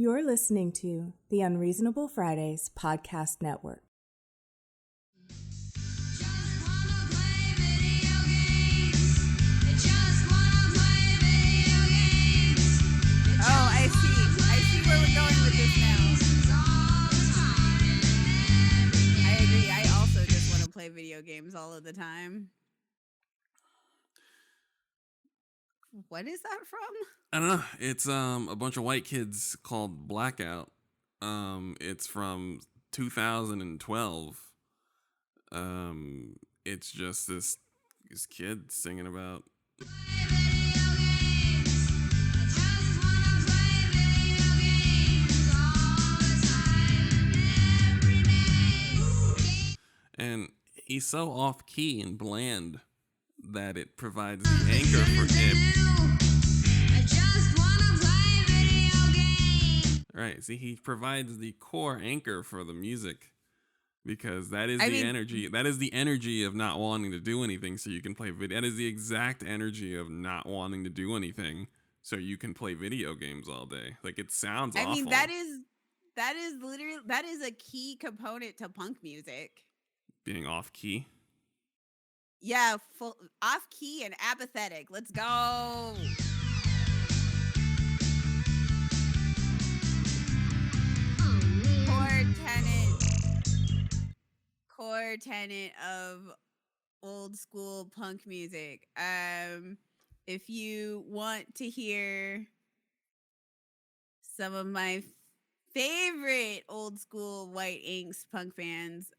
You're listening to the Unreasonable Fridays Podcast Network. Oh, I see where we're going with this now. I agree. I also just want to play video games all of the time. What is that from? I don't know. It's a bunch of white kids called Blackout. It's from 2012. It's just this kid singing about and he's so off key and bland that it provides the anchor for it. Right. See, he provides the core anchor for the music because that is energy. That is the energy of not wanting to do anything so you can play video. That is the exact energy of not wanting to do anything so you can play video games all day. Like, it sounds awful. I mean, that is literally, that is a key component to punk music. Being off key. Yeah, off key and apathetic. Let's go. Core tenet of old school punk music. If you want to hear some of my favorite old school White Inks punk bands,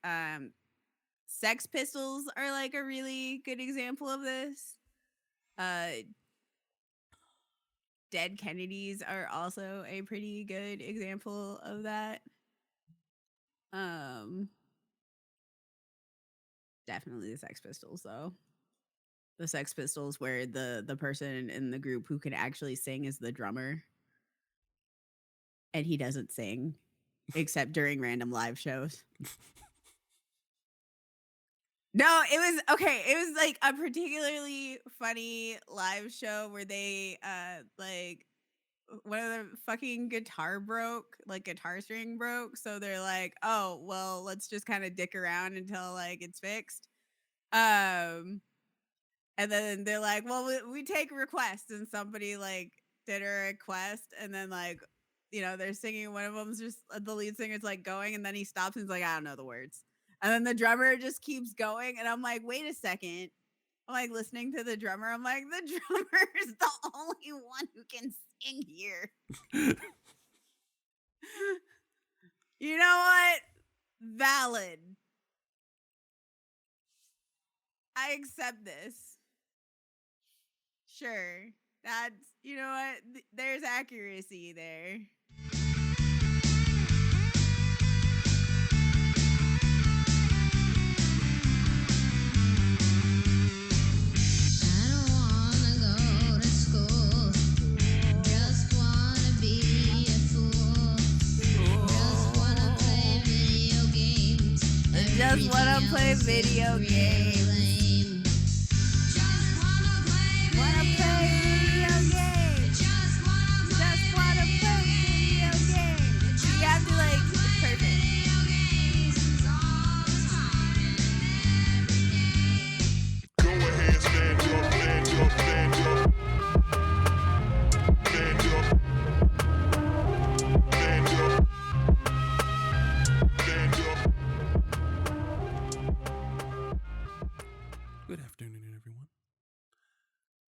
Sex Pistols are like a really good example of this. Dead Kennedys are also a pretty good example of that. Definitely the Sex Pistols, though. The Sex Pistols, where the person in the group who can actually sing is the drummer. And he doesn't sing except during random live shows. No, it was okay. It was like a particularly funny live show where they like one of the fucking guitar string broke. So they're like, oh, well, let's just kind of dick around until like it's fixed. And then they're like, well, we take requests, and somebody like did a request, and then like, you know, they're singing. One of them's just the lead singer's like going, and then he stops and he's like, I don't know the words. And then the drummer just keeps going, and I'm like, wait a second. I'm like listening to the drummer. I'm like, the drummer is the only one who can sing here. You know what? Valid. I accept this. Sure. That's, you know what? There's accuracy there. Just wanna play video games. Wanna play video games. Just wanna play video games. You have to like, it's perfect. Go ahead, stand up, stand up, stand up. Stand up. Stand up. Stand up. Good afternoon, everyone,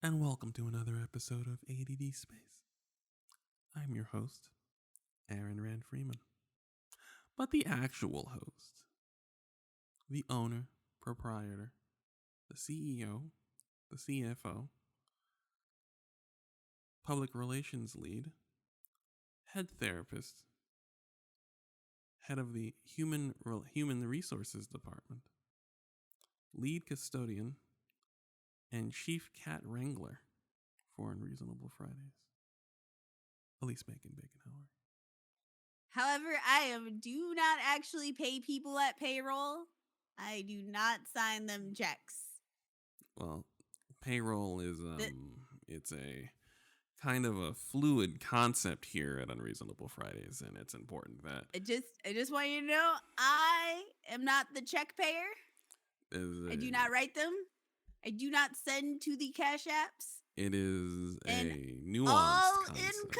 and welcome to another episode of AddSpace. I'm your host, Aaron Rand Freeman, but the actual host, the owner, proprietor, the CEO, the CFO, public relations lead, head therapist, head of the human resources department, lead custodian, and chief cat wrangler for Unreasonable Fridays. Elise Bacon, how are you? However, I do not actually pay people at payroll. I do not sign them checks. Well, payroll is it's a kind of a fluid concept here at Unreasonable Fridays, and it's important that I just want you to know I am not the check payer. I do not write them. I do not send to the cash apps. It is And a nuanced all concept.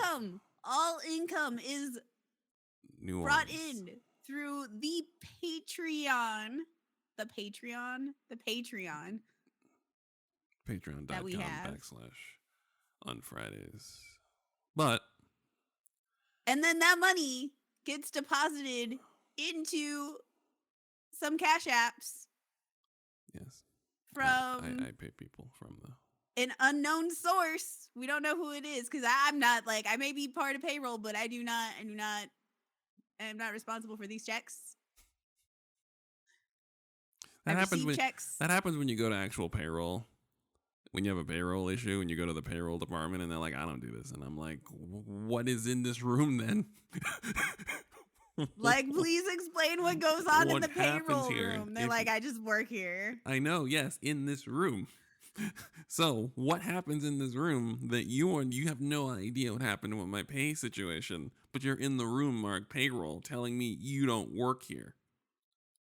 all income is Nuance. brought in through the Patreon. The Patreon that we have. /on Fridays. But And then that money gets deposited into some cash apps yes, from I pay people from the an unknown source. We don't know who it is because I'm not like I may be part of payroll, but I'm not responsible for these checks. That happens when you go to actual payroll. When you have a payroll issue and you go to the payroll department and they're like, I don't do this. And I'm like, what is in this room then? Like, please explain what goes on in What the payroll happens here? room. They're like, I just work here. I know, yes, in this room. So what happens in this room that you have no idea what happened with my pay situation, but you're in the room marked payroll telling me you don't work here?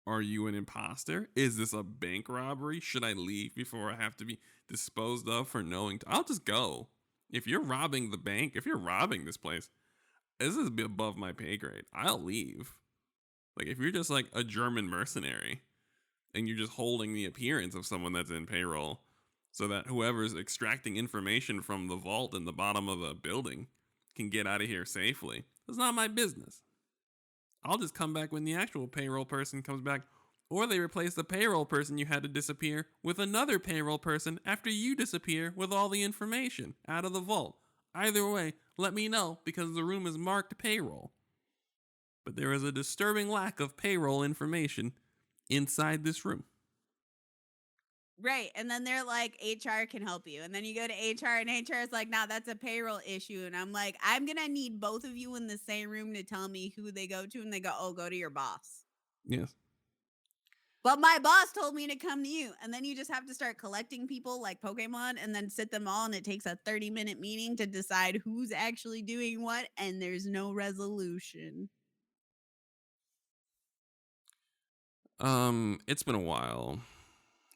Are you an imposter? Is this a bank robbery? Should I leave before I have to be disposed of for knowing? I'll just go. If you're robbing the bank, if you're robbing this place, this is above my pay grade. I'll leave. Like if you're just like a German mercenary and you're just holding the appearance of someone that's in payroll so that whoever's extracting information from the vault in the bottom of the building can get out of here safely, it's not my business. I'll just come back when the actual payroll person comes back, or they replace the payroll person you had to disappear with another payroll person after you disappear with all the information out of the vault. Either way, let me know because the room is marked payroll. But there is a disturbing lack of payroll information inside this room. Right. And then they're like, HR can help you. And then you go to HR and HR is like, nah, that's a payroll issue. And I'm like, I'm going to need both of you in the same room to tell me who they go to. And they go, oh, go to your boss. Yes. But my boss told me to come to you. And then you just have to start collecting people like Pokemon and then sit them all. And it takes a 30-minute meeting to decide who's actually doing what. And there's no resolution. It's been a while.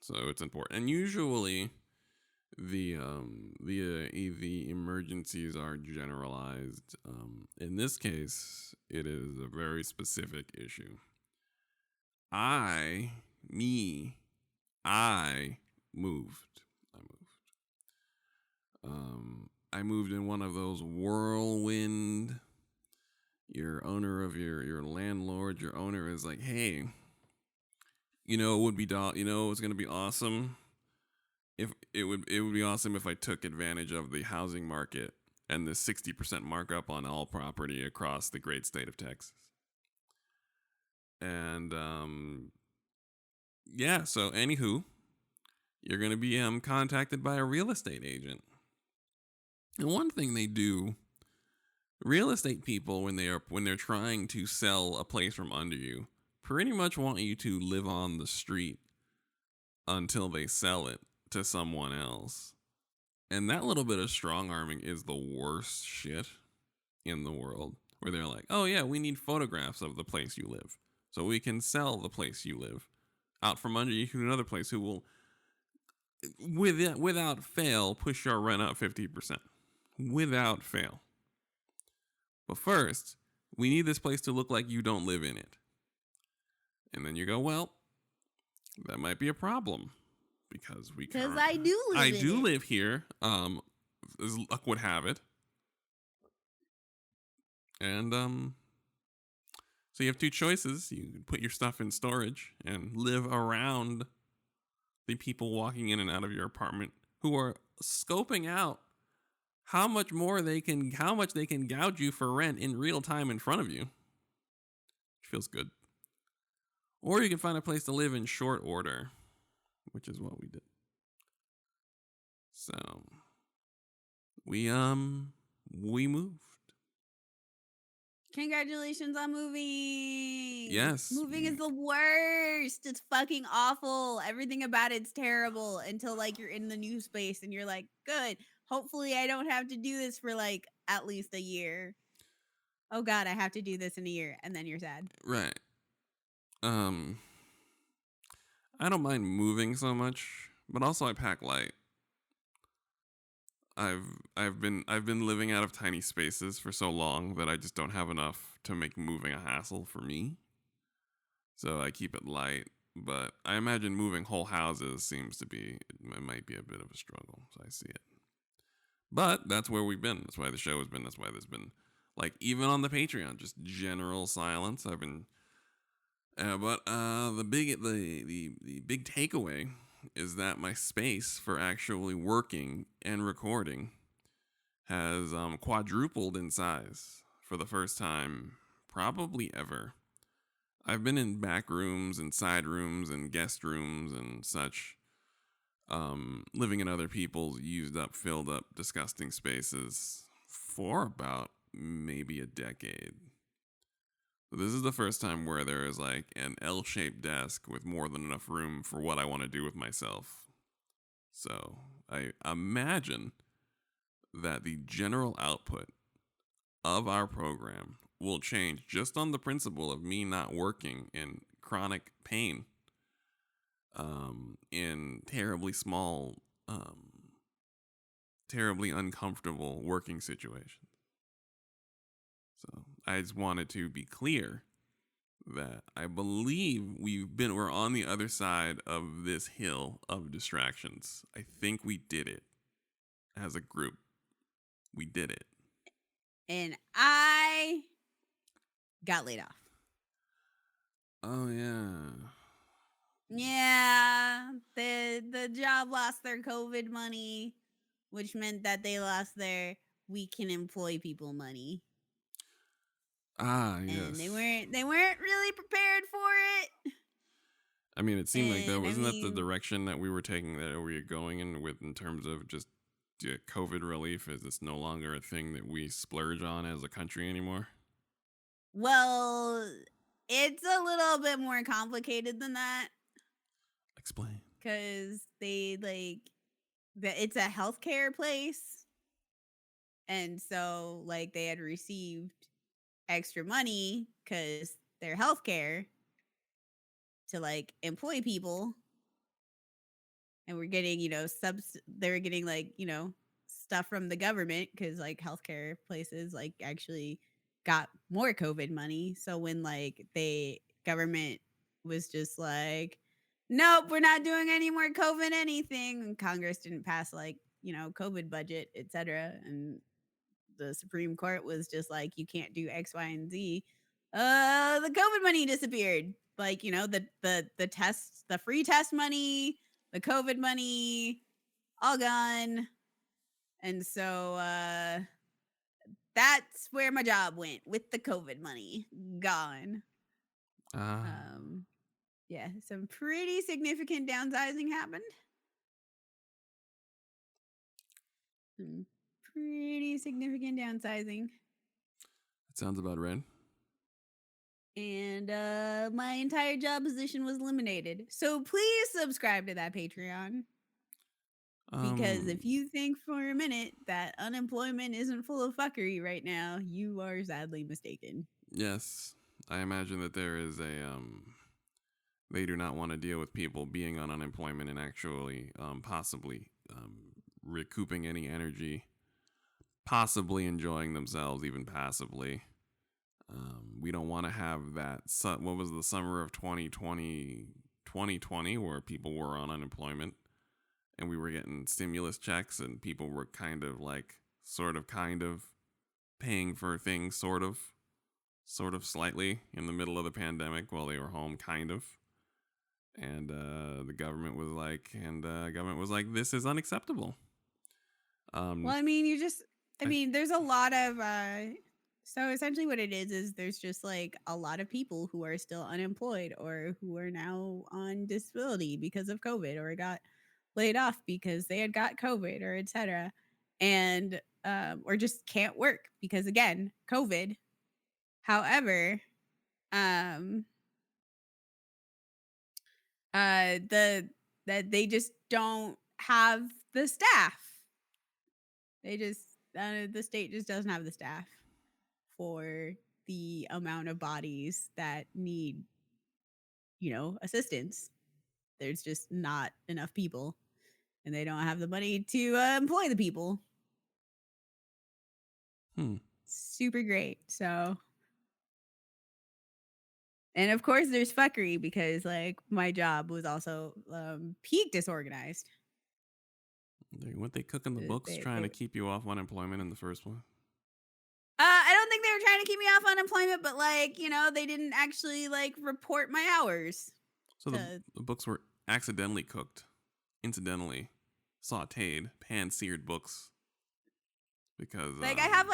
So it's important, and usually, the emergencies are generalized. In this case, it is a very specific issue. I moved. I moved in one of those whirlwind. Your owner of your landlord, your owner is like, hey. It's going to be awesome if it would be awesome if I took advantage of the housing market and the 60% markup on all property across the great state of Texas. And so anywho, you're going to be contacted by a real estate agent. And one thing they do, real estate people when they're trying to sell a place from under you, pretty much want you to live on the street until they sell it to someone else. And that little bit of strong arming is the worst shit in the world, where they're like, oh yeah, we need photographs of the place you live so we can sell the place you live out from under you to another place who will, without fail, push your rent up 50%. Without fail. But first, we need this place to look like you don't live in it. And then you go, well, that might be a problem because I do live here. As luck would have it. And so you have two choices. You can put your stuff in storage and live around the people walking in and out of your apartment who are scoping out how much they can gouge you for rent in real time in front of you. Which feels good. Or you can find a place to live in short order, which is what we did. So we moved. Congratulations on moving. Yes. Moving is the worst. It's fucking awful. Everything about it's terrible until like you're in the new space and you're like, good. hopefully I don't have to do this for like at least a year. Oh God, I have to do this in a year, and then you're sad. Right. Um, I don't mind moving so much, but also I pack light. I've been living out of tiny spaces for so long that I just don't have enough to make moving a hassle for me. So I keep it light, but I imagine moving whole houses seems to be it might be a bit of a struggle. So I see it. But that's where we've been. That's why the show has been. That's why there's been like even on the Patreon just general silence. I've been but the big takeaway is that my space for actually working and recording has quadrupled in size for the first time probably ever. I've been in back rooms and side rooms and guest rooms and such, living in other people's used up, filled up, disgusting spaces for about maybe a decade. This is the first time where there is like an L-shaped desk with more than enough room for what I want to do with myself. So I imagine that the general output of our program will change just on the principle of me not working in chronic pain, in terribly small, terribly uncomfortable working situations. So I just wanted to be clear that I believe we're on the other side of this hill of distractions. I think we did it as a group. We did it. And I got laid off. Oh yeah. Yeah, the job lost their COVID money, which meant that they lost their we can employ people money. Ah, yes. And they weren't really prepared for it. I mean, it seemed like that And, wasn't that the direction that we were taking, that we were going in terms of just COVID relief. Is this no longer a thing that we splurge on as a country anymore? Well, it's a little bit more complicated than that. Explain. Because it's a healthcare place. And so, like, they had received extra money because their healthcare to, like, employ people. And we're getting, they were getting, like, stuff from the government because, like, healthcare places, like, actually got more COVID money. So when, like, government was just like, nope, we're not doing any more COVID anything. And Congress didn't pass like, COVID budget, etc. And the Supreme Court was just like, you can't do X, Y, and Z. The COVID money disappeared. Like, the tests, the free test money, the COVID money, all gone. And so that's where my job went, with the COVID money gone. Yeah, some pretty significant downsizing happened. Pretty significant downsizing. That sounds about right. And my entire job position was eliminated. So please subscribe to that Patreon. Because if you think for a minute that unemployment isn't full of fuckery right now, you are sadly mistaken. Yes, I imagine that there is they do not want to deal with people being on unemployment and actually possibly recouping any energy, possibly enjoying themselves even passively. We don't want to have that. What was the summer of 2020 where people were on unemployment and we were getting stimulus checks and people were kind of paying for things sort of slightly in the middle of the pandemic while they were home, kind of. And the government was like, this is unacceptable. Well, I mean, there's a lot of, so essentially what it is there's just like a lot of people who are still unemployed or who are now on disability because of COVID or got laid off because they had got COVID or etc. And, or just can't work because, again, COVID. However, that they just don't have the staff They just the state just doesn't have the staff for the amount of bodies that need, assistance. There's just not enough people, and they don't have the money to employ the people. Super great. So, and of course, there's fuckery because my job was also peak disorganized. Weren't they cooking the books trying to keep you off unemployment in the first one? I don't think they were trying to keep me off unemployment, but they didn't actually report my hours. So the books were accidentally cooked, incidentally sautéed, pan-seared books. Because I have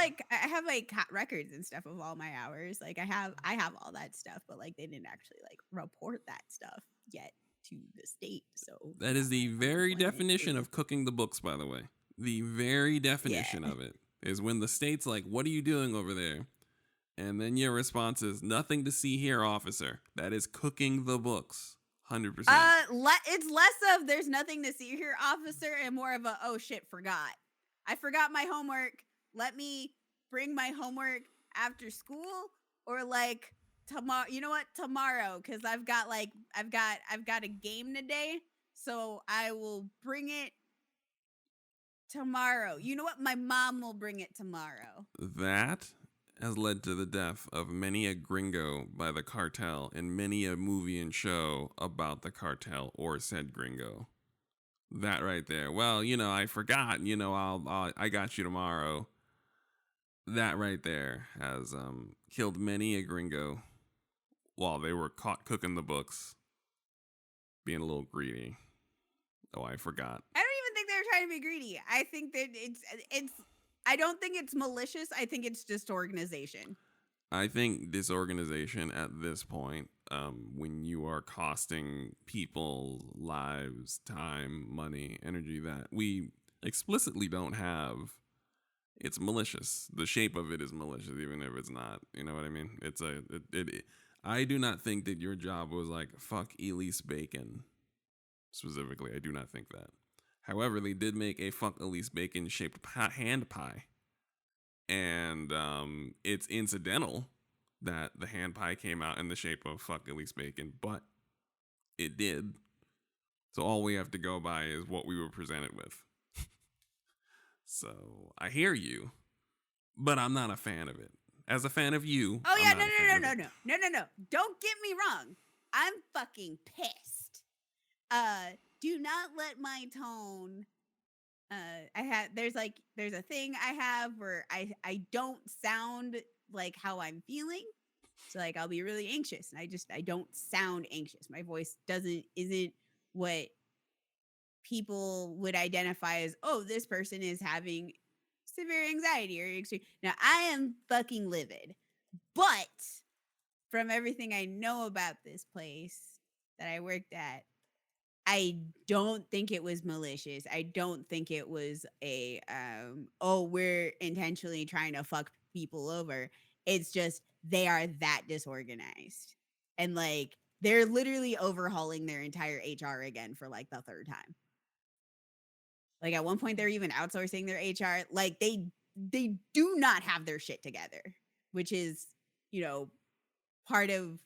hot records and stuff of all my hours. I have all that stuff, but they didn't actually report that stuff yet to the state. So that is the very definition of cooking the books, by the way. The very definition of it is when the state's like, "What are you doing over there?" And then your response is, "Nothing to see here, officer." That is cooking the books. 100%. It's less of "there's nothing to see here, officer," and more of a "oh shit, forgot. I forgot my homework. Let me bring my homework after school or tomorrow. You know what? Tomorrow, because I've got a game today, so I will bring it tomorrow. You know what? My mom will bring it tomorrow." That has led to the death of many a gringo by the cartel and many a movie and show about the cartel or said gringo. That right there. Well, I forgot. I got you tomorrow. That right there has killed many a gringo while they were caught cooking the books, being a little greedy. Oh, I forgot. I don't even think they were trying to be greedy. I think that it's. I don't think it's malicious. I think it's disorganization. I think disorganization at this point, when you are costing people lives, time, money, energy that we explicitly don't have, it's malicious. The shape of it is malicious, even if it's not. You know what I mean? I do not think that your job was fuck Elise Bacon. Specifically, I do not think that. However, they did make a fuck Elise Bacon shaped hand pie. And it's incidental that the hand pie came out in the shape of fuck Elise Bacon, but it did. So all we have to go by is what we were presented with. So I hear you, but I'm not a fan of it. As a fan of you. Oh yeah, no. Don't get me wrong. I'm fucking pissed. Do not let my tone. There's a thing I have where I don't sound like how I'm feeling. So I'll be really anxious and I don't sound anxious. My voice isn't what people would identify as, "Oh, this person is having severe anxiety or extreme." Now I am fucking livid. But from everything I know about this place that I worked at, I don't think it was malicious. I don't think it was a we're intentionally trying to fuck people over. It's just they are that disorganized. And they're literally overhauling their entire HR again for the third time. At one point they're even outsourcing their HR. They do not have their shit together, which is, part of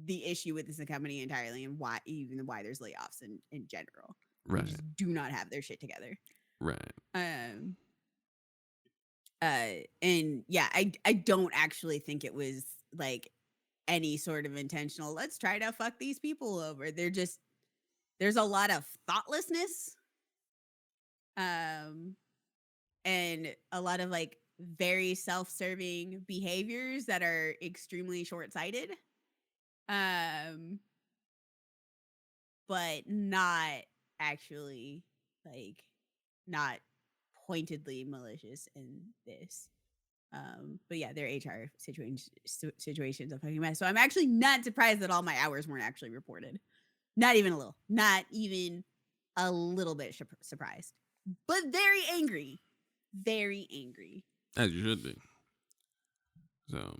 the issue with this company entirely, and why there's layoffs in general. Right. They just do not have their shit together. Right. And yeah, I don't actually think it was any sort of intentional, let's try to fuck these people over. There's a lot of thoughtlessness. And a lot of very self-serving behaviors that are extremely short-sighted. But not actually not pointedly malicious in this. But yeah, their HR situations are fucking mess. So I'm actually not surprised that all my hours weren't actually reported. Not even a little. Not even a little bit surprised. But very angry. Very angry. As you should be. So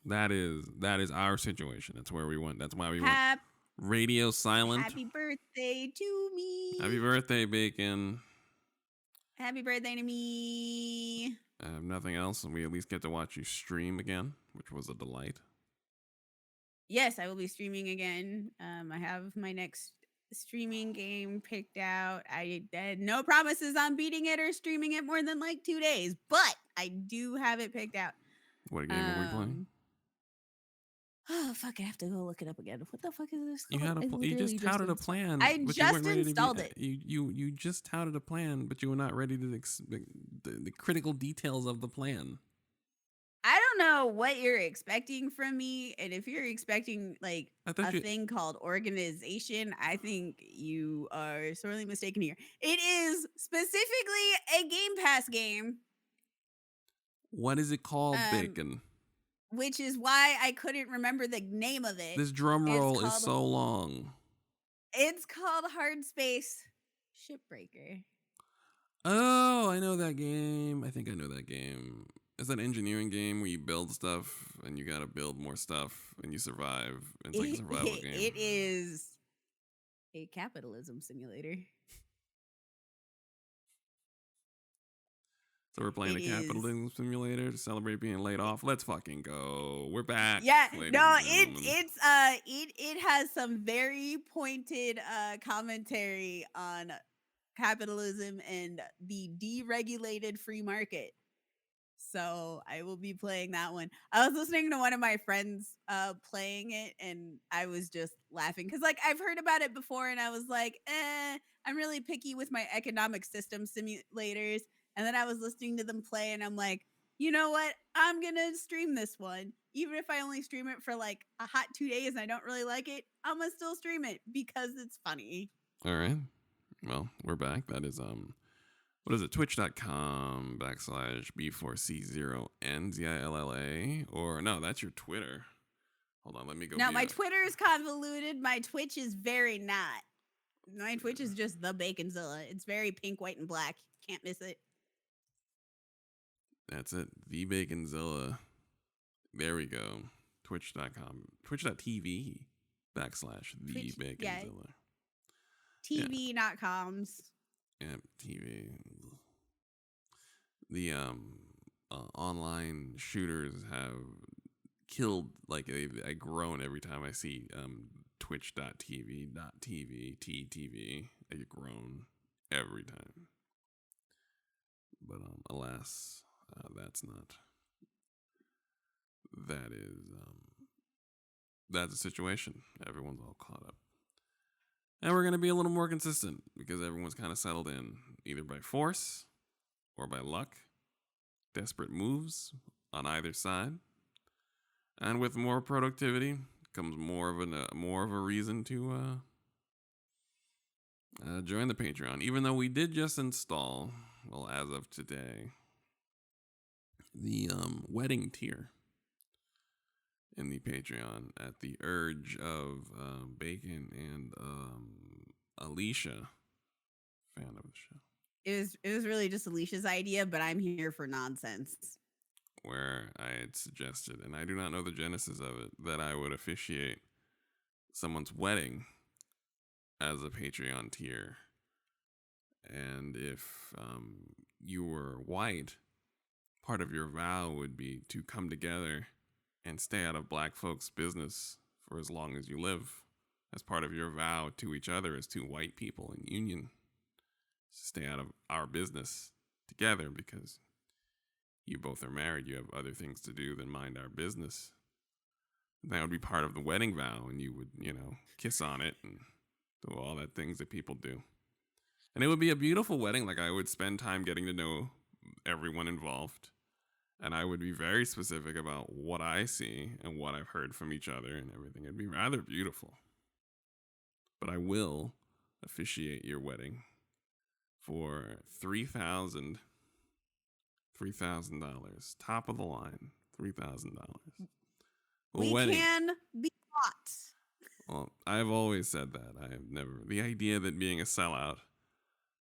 that is our situation. That's where we went. That's why we went radio silent. Happy birthday to me. Happy birthday, Bacon. Happy birthday to me. I have nothing else, and we at least get to watch you stream again, which was a delight. Yes, I will be streaming again. I have my next streaming game picked out. I had no promises on beating it or streaming it more than like 2 days, but I do have it picked out. What game are we playing? Oh fuck! I have to go look it up again. What the fuck is this You called? had you just touted a plan. I but just you weren't ready installed to it. You just touted a plan, but you were not ready to the critical details of the plan. I don't know what you're expecting from me, and if you're expecting like a thing called organization, I think you are sorely mistaken here. It is specifically a Game Pass game. What is it called, Bacon? Which is why I couldn't remember the name of it. This drum roll is so long. It's called AddSpace Shipbreaker. Oh, I know that game. I think I know that game. It's that engineering game where you build stuff and you gotta build more stuff and you survive. It's like a survival game. It is a capitalism simulator. So we're playing a capitalism simulator to celebrate being laid off. Let's fucking go. We're back. Yeah, no, it has some very pointed commentary on capitalism and the deregulated free market. So I will be playing that one. I was listening to one of my friends playing it, and I was just laughing because, like, I've heard about it before, and I was like, I'm really picky with my economic system simulators. And then I was listening to them play, and I'm like, you know what? I'm gonna stream this one, even if I only stream it for like a hot 2 days and I don't really like it. I'm gonna still stream it because it's funny. All right. Well, we're back. That is what is it? Twitch.com/B4C0NZILLA. Or no, that's your Twitter. Hold on, let me go. No, my Twitter is convoluted. My Twitch is very not. My Twitch is just the Baconzilla. It's very pink, white, and black. Can't miss it. That's it. The Baconzilla. There we go. Twitch.com. Twitch.tv / the Baconzilla. Yeah. TV, not comms. Yeah, TV. The online shooters have killed, like, I groan every time I see twitch.tv, TTV. I groan every time. But alas, that's not. That's a situation. Everyone's all caught up. And we're going to be a little more consistent because everyone's kind of settled in, either by force or by luck. Desperate moves on either side. And with more productivity comes more of a reason to join the Patreon. Even though we did just install, well, as of today, the wedding tier in the Patreon at the urge of Bacon and Alicia, fan of the show. It was really just Alicia's idea, but I'm here for nonsense. Where I had suggested, and I do not know the genesis of it, that I would officiate someone's wedding as a Patreon tier. And if you were white, part of your vow would be to come together and stay out of black folks' business for as long as you live, as part of your vow to each other as two white people in union. Stay out of our business together because you both are married. You have other things to do than mind our business. That would be part of the wedding vow, and you would, kiss on it and do all that things that people do. And it would be a beautiful wedding. Like, I would spend time getting to know everyone involved. And I would be very specific about what I see and what I've heard from each other and everything. It'd be rather beautiful. But I will officiate your wedding for $3,000. Top of the line. $3,000. We can be bought. Well, I've always said that. I have never. The idea that being a sellout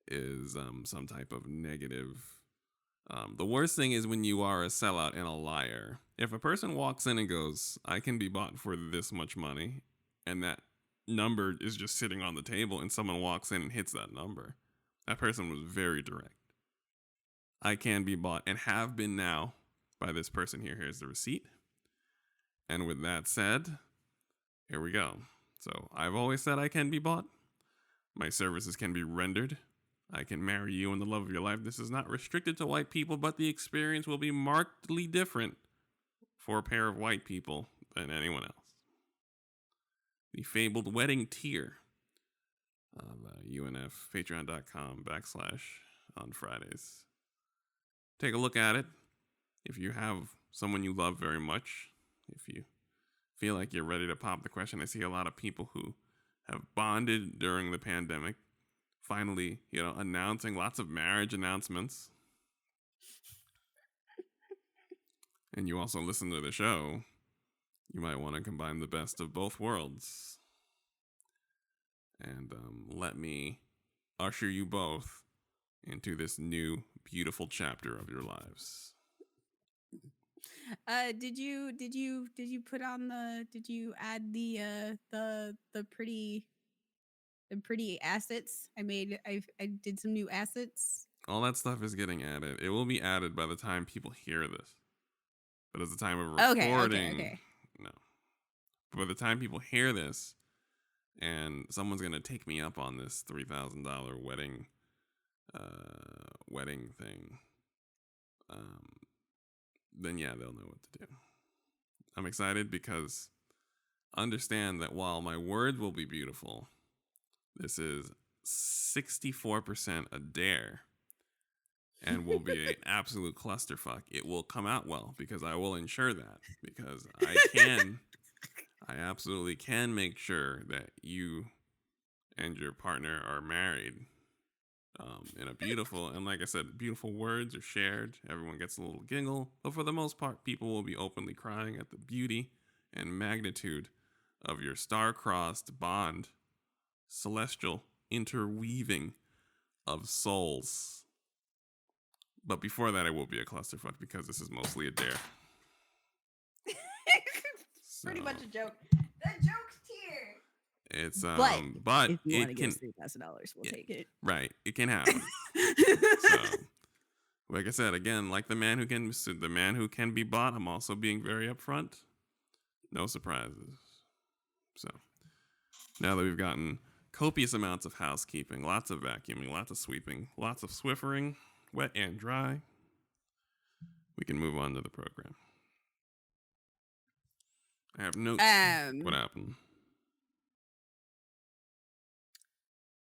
is some type of negative. The worst thing is when you are a sellout and a liar. If a person walks in and goes, I can be bought for this much money, and that number is just sitting on the table and someone walks in and hits that number, that person was very direct. I can be bought and have been now by this person here. Here's the receipt. And with that said, here we go. So I've always said I can be bought. My services can be rendered. I can marry you in the love of your life. This is not restricted to white people, but the experience will be markedly different for a pair of white people than anyone else. The fabled wedding tier of UNF, patreon.com/on Fridays. Take a look at it. If you have someone you love very much, if you feel like you're ready to pop the question, I see a lot of people who have bonded during the pandemic, finally, announcing lots of marriage announcements. And you also listen to the show, you might want to combine the best of both worlds. And let me usher you both into this new, beautiful chapter of your lives. Did you put on did you add the pretty assets? I did some new assets. All that stuff is getting added. It will be added by the time people hear this. But at the time of recording, okay. no. But by the time people hear this, and someone's gonna take me up on this $3,000 wedding thing, then yeah, they'll know what to do. I'm excited because understand that while my words will be beautiful, this is 64% a dare and will be an absolute clusterfuck. It will come out well because I will ensure that, because I absolutely can make sure that you and your partner are married in a beautiful, and like I said, beautiful words are shared. Everyone gets a little giggle, but for the most part, people will be openly crying at the beauty and magnitude of your star-crossed bond, celestial interweaving of souls. But before that, it will be a clusterfuck because this is mostly a dare. Pretty much a joke. The joke's here. It's but if you it want to can give us $3,000, we'll take it. right. It can happen. So, like I said, again, like the man who can be bought, I'm also being very upfront. No surprises. So now that we've gotten copious amounts of housekeeping, lots of vacuuming, lots of sweeping, lots of Swiffering, wet and dry, we can move on to the program. I have notes. What happened?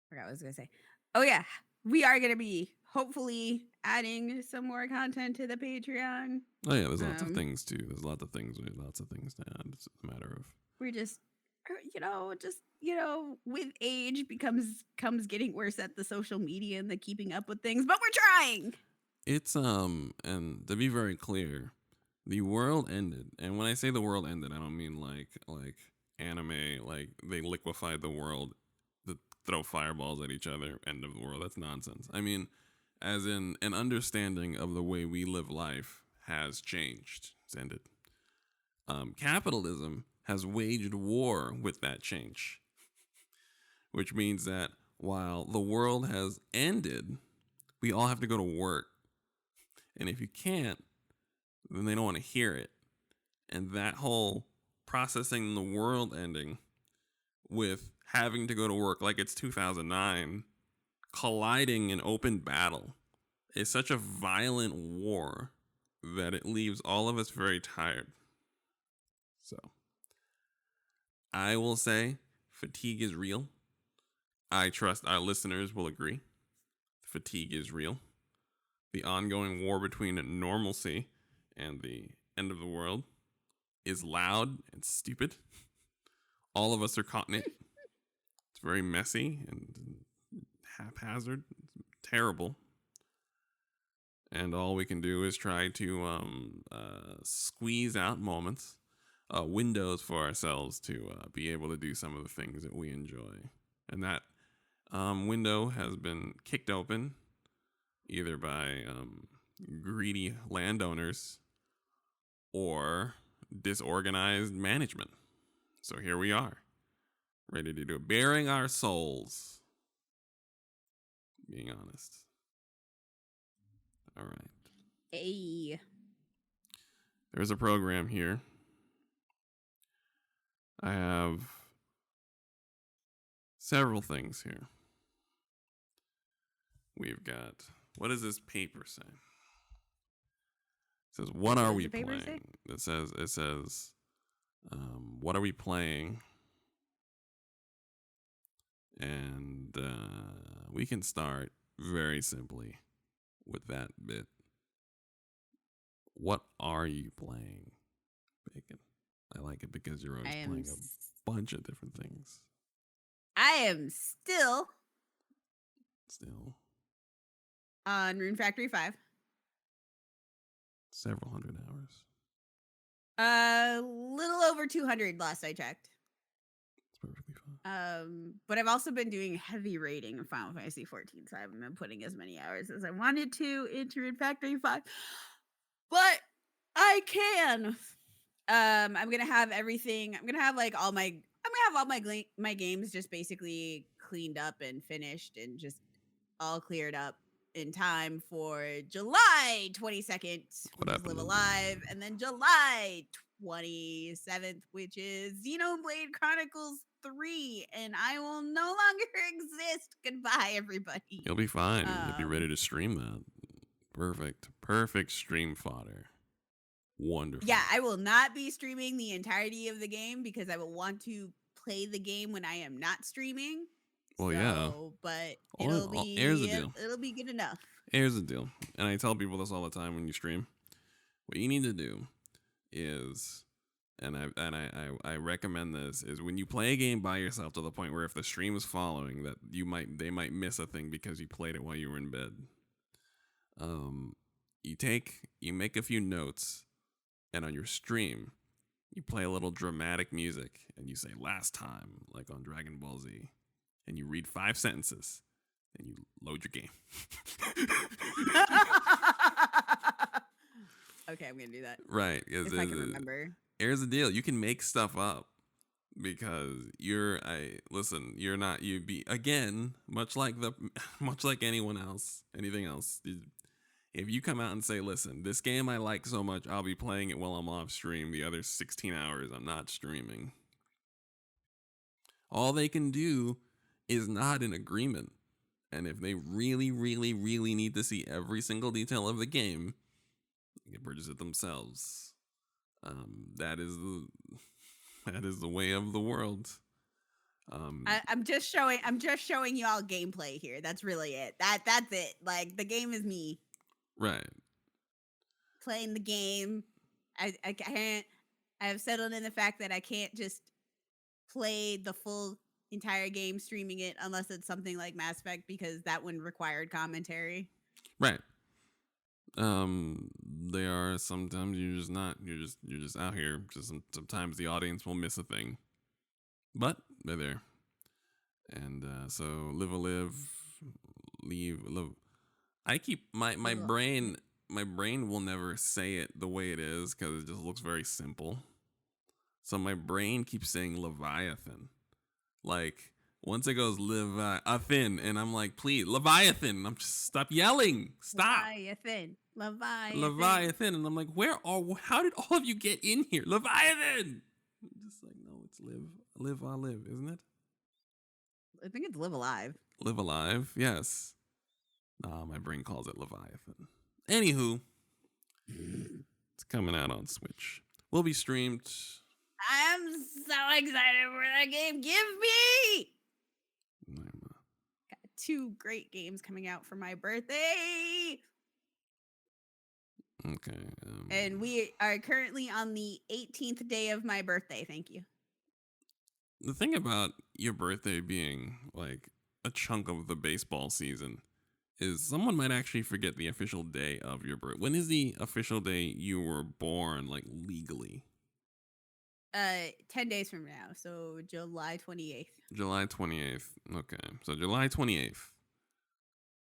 I forgot what I was gonna say. Oh yeah, we are gonna be hopefully adding some more content to the Patreon. Oh yeah, there's lots of things too. There's lots of things to add. It's a matter of we're just with age comes getting worse at the social media and the keeping up with things, but we're trying. It's and to be very clear, the world ended. And when I say the world ended, I don't mean like anime, like they liquefied the world to throw fireballs at each other, end of the world. That's nonsense. I mean, as in an understanding of the way we live life has changed. It's ended. Capitalism has waged war with that change, which means that while the world has ended, we all have to go to work. And if you can't, then they don't want to hear it. And that whole processing the world ending with having to go to work like it's 2009, colliding in open battle, is such a violent war that it leaves all of us very tired. So I will say fatigue is real. I trust our listeners will agree. Fatigue is real. The ongoing war between normalcy and the end of the world is loud and stupid. All of us are caught in it. It's very messy and haphazard. It's terrible. And all we can do is try to squeeze out moments, windows for ourselves to be able to do some of the things that we enjoy. And that window has been kicked open either by greedy landowners or disorganized management. So here we are, ready to do it, bearing our souls, being honest. All right. Hey. There's a program here. I have several things here. We've got, what does this paper say? It says, what are we playing? It says, what are we playing? And we can start very simply with that bit. What are you playing, Bacon? I like it because you're always playing a bunch of different things. I am still on Rune Factory 5. Several hundred hours. A little over 200 last I checked. It's perfectly fine. But I've also been doing heavy raiding in Final Fantasy 14, so I haven't been putting as many hours as I wanted to into Rune Factory 5. But I can. I'm gonna have everything. I'm gonna have like all my my games just basically cleaned up and finished and just all cleared up in time for July 22nd, which is Live Alive, and then July 27th, which is Xenoblade Chronicles 3, and I will no longer exist. Goodbye, everybody. You'll be fine. You'll be ready to stream that. Perfect stream fodder. Wonderful. Yeah, I will not be streaming the entirety of the game because I will want to play the game when I am not streaming. Well, yeah. But here's the deal. It'll be good enough. Here's the deal. And I tell people this all the time when you stream. What you need to do is, and I recommend this, is when you play a game by yourself to the point where if the stream is following that they might miss a thing because you played it while you were in bed. You make a few notes, and on your stream, you play a little dramatic music, and you say "last time" like on Dragon Ball Z, and you read 5 sentences, and you load your game. Okay, I'm gonna do that. Right, if I can remember. Here's the deal: you can make stuff up because much like anyone else, anything else. If you come out and say, listen, this game I like so much, I'll be playing it while I'm off stream. The other 16 hours, I'm not streaming. All they can do is nod in agreement. And if they really, really, really need to see every single detail of the game, they can purchase it themselves. That is the way of the world. I'm just showing you all gameplay here. That's really it. That's it. Like, the game is me. Right. Playing the game. I have settled in the fact that I can't just play the full entire game streaming it unless it's something like Mass Effect, because that one required commentary. Right. They are sometimes you're just out here. Just sometimes the audience will miss a thing, but they're there. And so live a live, leave live. I keep my brain will never say it the way it is because it just looks very simple. So my brain keeps saying Leviathan. Like once it goes Leviathan, and I'm like, please, Leviathan. I'm just stop yelling. Stop. Leviathan. And I'm like, how did all of you get in here? Leviathan. I'm just like, no, it's live, isn't it? I think it's Live Alive. Live Alive, yes. My brain calls it Leviathan. Anywho, it's coming out on Switch. Will be streamed. I'm so excited for that game. Give me! Got 2 great games coming out for my birthday. Okay. And we are currently on the 18th day of my birthday. Thank you. The thing about your birthday being like a chunk of the baseball season is someone might actually forget the official day of your birth. When is the official day you were born, like legally? 10 days from now, so July 28th. July 28th. Okay, so July 28th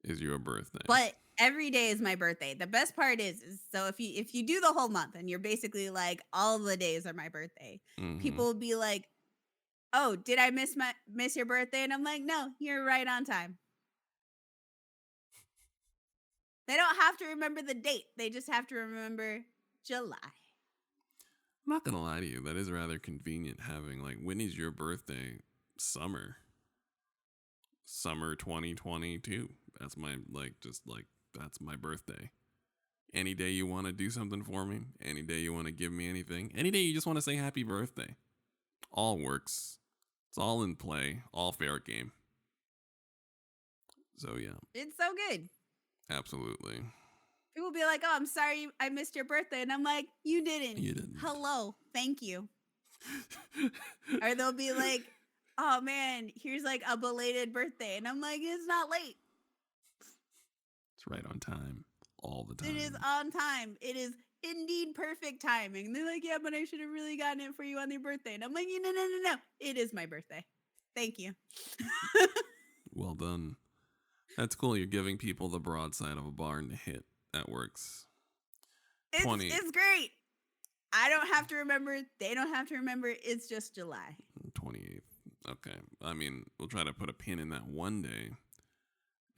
is your birthday. But every day is my birthday. The best part is so if you do the whole month and you're basically like all the days are my birthday, people will be like, "Oh, did I miss your birthday?" And I'm like, "No, you're right on time." They don't have to remember the date. They just have to remember July. I'm not gonna lie to you, that is rather convenient having like Whitney's your birthday summer 2022. That's my that's my birthday. Any day you want to do something for me, any day you want to give me anything, any day you just want to say happy birthday, all works. It's all in play, all fair game. So yeah, It's so good. absolutely. People be like, "Oh, I'm sorry I missed your birthday." And I'm like, "You didn't. You didn't. Hello. Thank you." Or they'll be like, "Oh man, here's like a belated birthday." And I'm like, "It's not late. It's right on time all the time. It is on time. It is indeed perfect timing." And they're like, "Yeah, but I should have really gotten it for you on your birthday." And I'm like, No. It is my birthday. Thank you." Well done. That's cool. You're giving people the broadside of a barn to hit. That works. It's great. I don't have to remember. They don't have to remember. It's just July. 28th. Okay. I mean, we'll try to put a pin in that one day.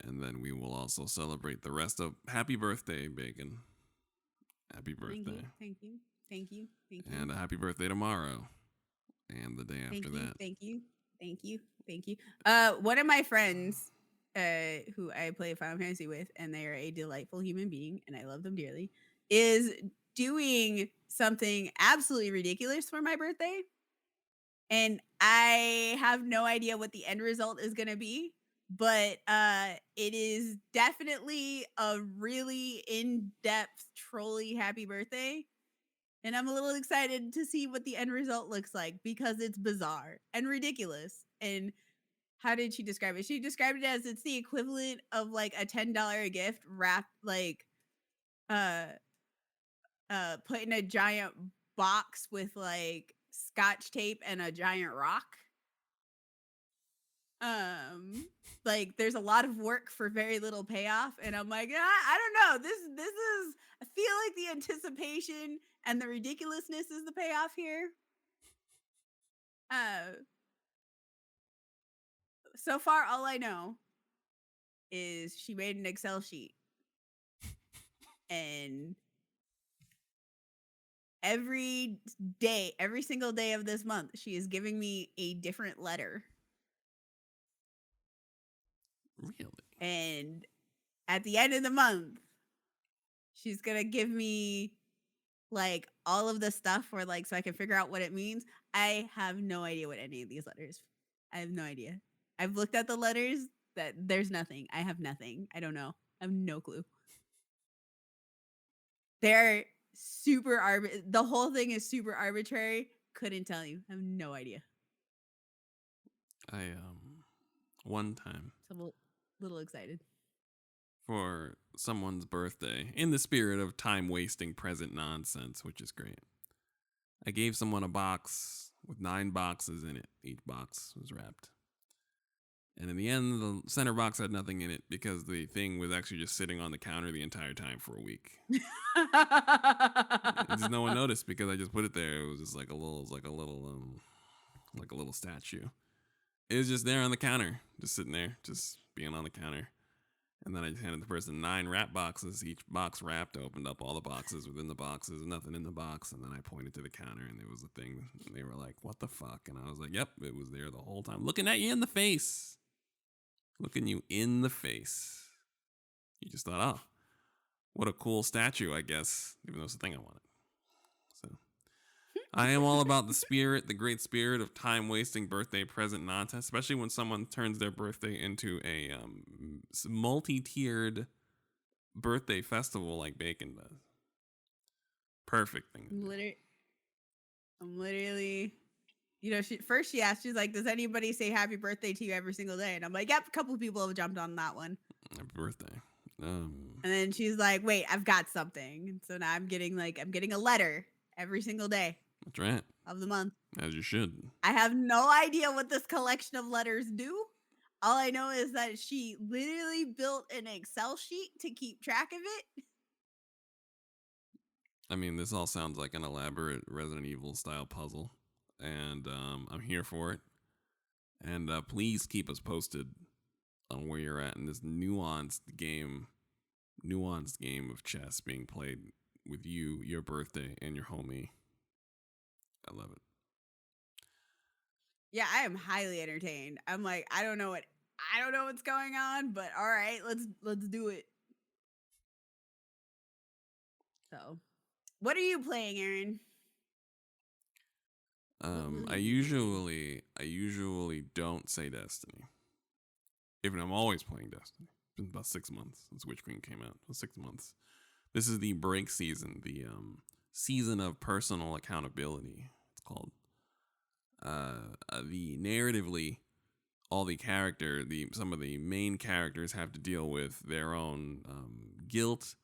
And then we will also celebrate the rest of happy birthday, Bacon. Happy birthday. Thank you. And a happy birthday tomorrow. And the day after that. Thank you. One of my friends who I play Final Fantasy with, and they are a delightful human being, and I love them dearly, is doing something absolutely ridiculous for my birthday. And I have no idea what the end result is going to be, but it is definitely a really in-depth, trolly happy birthday. And I'm a little excited to see what the end result looks like because it's bizarre and ridiculous. And how did she describe it? She described it as it's the equivalent of like a $10 gift wrapped like put in a giant box with like scotch tape and a giant rock. Like there's a lot of work for very little payoff, and I'm like, I don't know. This is, I feel like the anticipation and the ridiculousness is the payoff here. So far all I know is she made an Excel sheet, and every single day of this month, she is giving me a different letter. Really? And at the end of the month, she's gonna give me like all of the stuff for like so I can figure out what it means. I have no idea what any of these letters. I have no idea. I've looked at the letters, that there's nothing. I have nothing. I don't know. I have no clue. They're super the whole thing is super arbitrary. Couldn't tell you. I have no idea. I one time So I'm a little excited. for someone's birthday, in the spirit of time wasting present nonsense, which is great, I gave someone a box with 9 boxes in it. Each box was wrapped. And in the end, the center box had nothing in it because the thing was actually just sitting on the counter the entire time for a week. And just no one noticed because I just put it there. It was just like a little statue. It was just there on the counter, just sitting there, just being on the counter. And then I just handed the person 9 wrap boxes, each box wrapped, opened up all the boxes within the boxes, nothing in the box. And then I pointed to the counter and there was a thing. And they were like, what the fuck? And I was like, yep, it was there the whole time. Looking at you in the face. Looking you in the face. You just thought, oh, what a cool statue, I guess, even though it's the thing I wanted. So I am all about the spirit, the great spirit of time-wasting birthday present nonsense, especially when someone turns their birthday into a multi-tiered birthday festival like Bacon does. Perfect thing to do. I'm literally, you know, she asked, she's like, does anybody say happy birthday to you every single day? And I'm like, yep, a couple of people have jumped on that one. Happy birthday. And then she's like, wait, I've got something. And so now I'm getting a letter every single day. That's right. Of the month. As you should. I have no idea what this collection of letters do. All I know is that she literally built an Excel sheet to keep track of it. I mean, this all sounds like an elaborate Resident Evil style puzzle. And I'm here for it. And please keep us posted on where you're at in this nuanced game nuanced game of chess being played with you, your birthday, and your homie. I love it. Yeah, I am highly entertained. I'm like, I don't know what's going on, but all right, let's do it. So, what are you playing, Aaron? I usually don't say Destiny. Even I'm always playing Destiny. It's been about 6 months since Witch Queen came out. 6 months. This is the break season, the season of personal accountability. It's called. The narratively, some of the main characters have to deal with their own guilt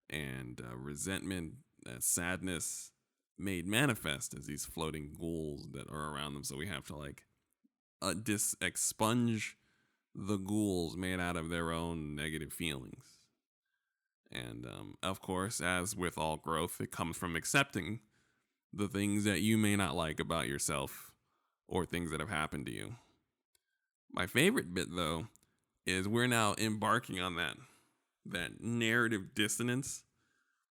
and resentment, sadness made manifest as these floating ghouls that are around them. So we have to like expunge the ghouls made out of their own negative feelings. And of course, as with all growth, it comes from accepting the things that you may not like about yourself or things that have happened to you. My favorite bit, though, is we're now embarking on that narrative dissonance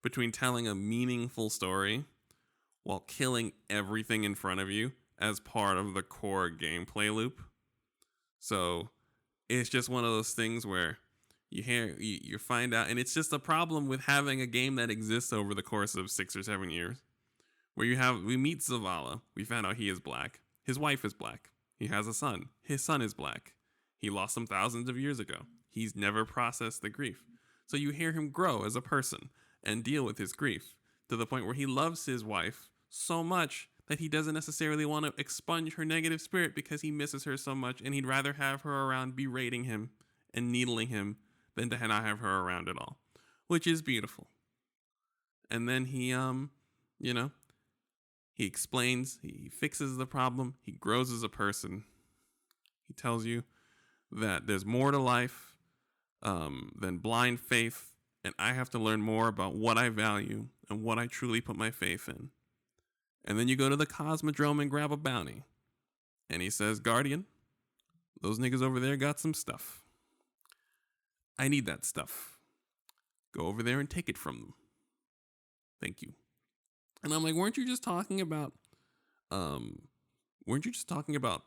between telling a meaningful story while killing everything in front of you as part of the core gameplay loop. So it's just one of those things where you find out, and it's just a problem with having a game that exists over the course of 6 or 7 years, where we meet Zavala. We found out he is black. His wife is black. He has a son. His son is black. He lost him thousands of years ago. He's never processed the grief. So you hear him grow as a person and deal with his grief to the point where he loves his wife so much that he doesn't necessarily want to expunge her negative spirit because he misses her so much, and he'd rather have her around berating him and needling him than to not have her around at all, which is beautiful. And then he explains, he fixes the problem, he grows as a person. He tells you that there's more to life than blind faith, and I have to learn more about what I value and what I truly put my faith in. And then you go to the Cosmodrome and grab a bounty. And he says, Guardian, those niggas over there got some stuff. I need that stuff. Go over there and take it from them. Thank you. And I'm like, weren't you just talking about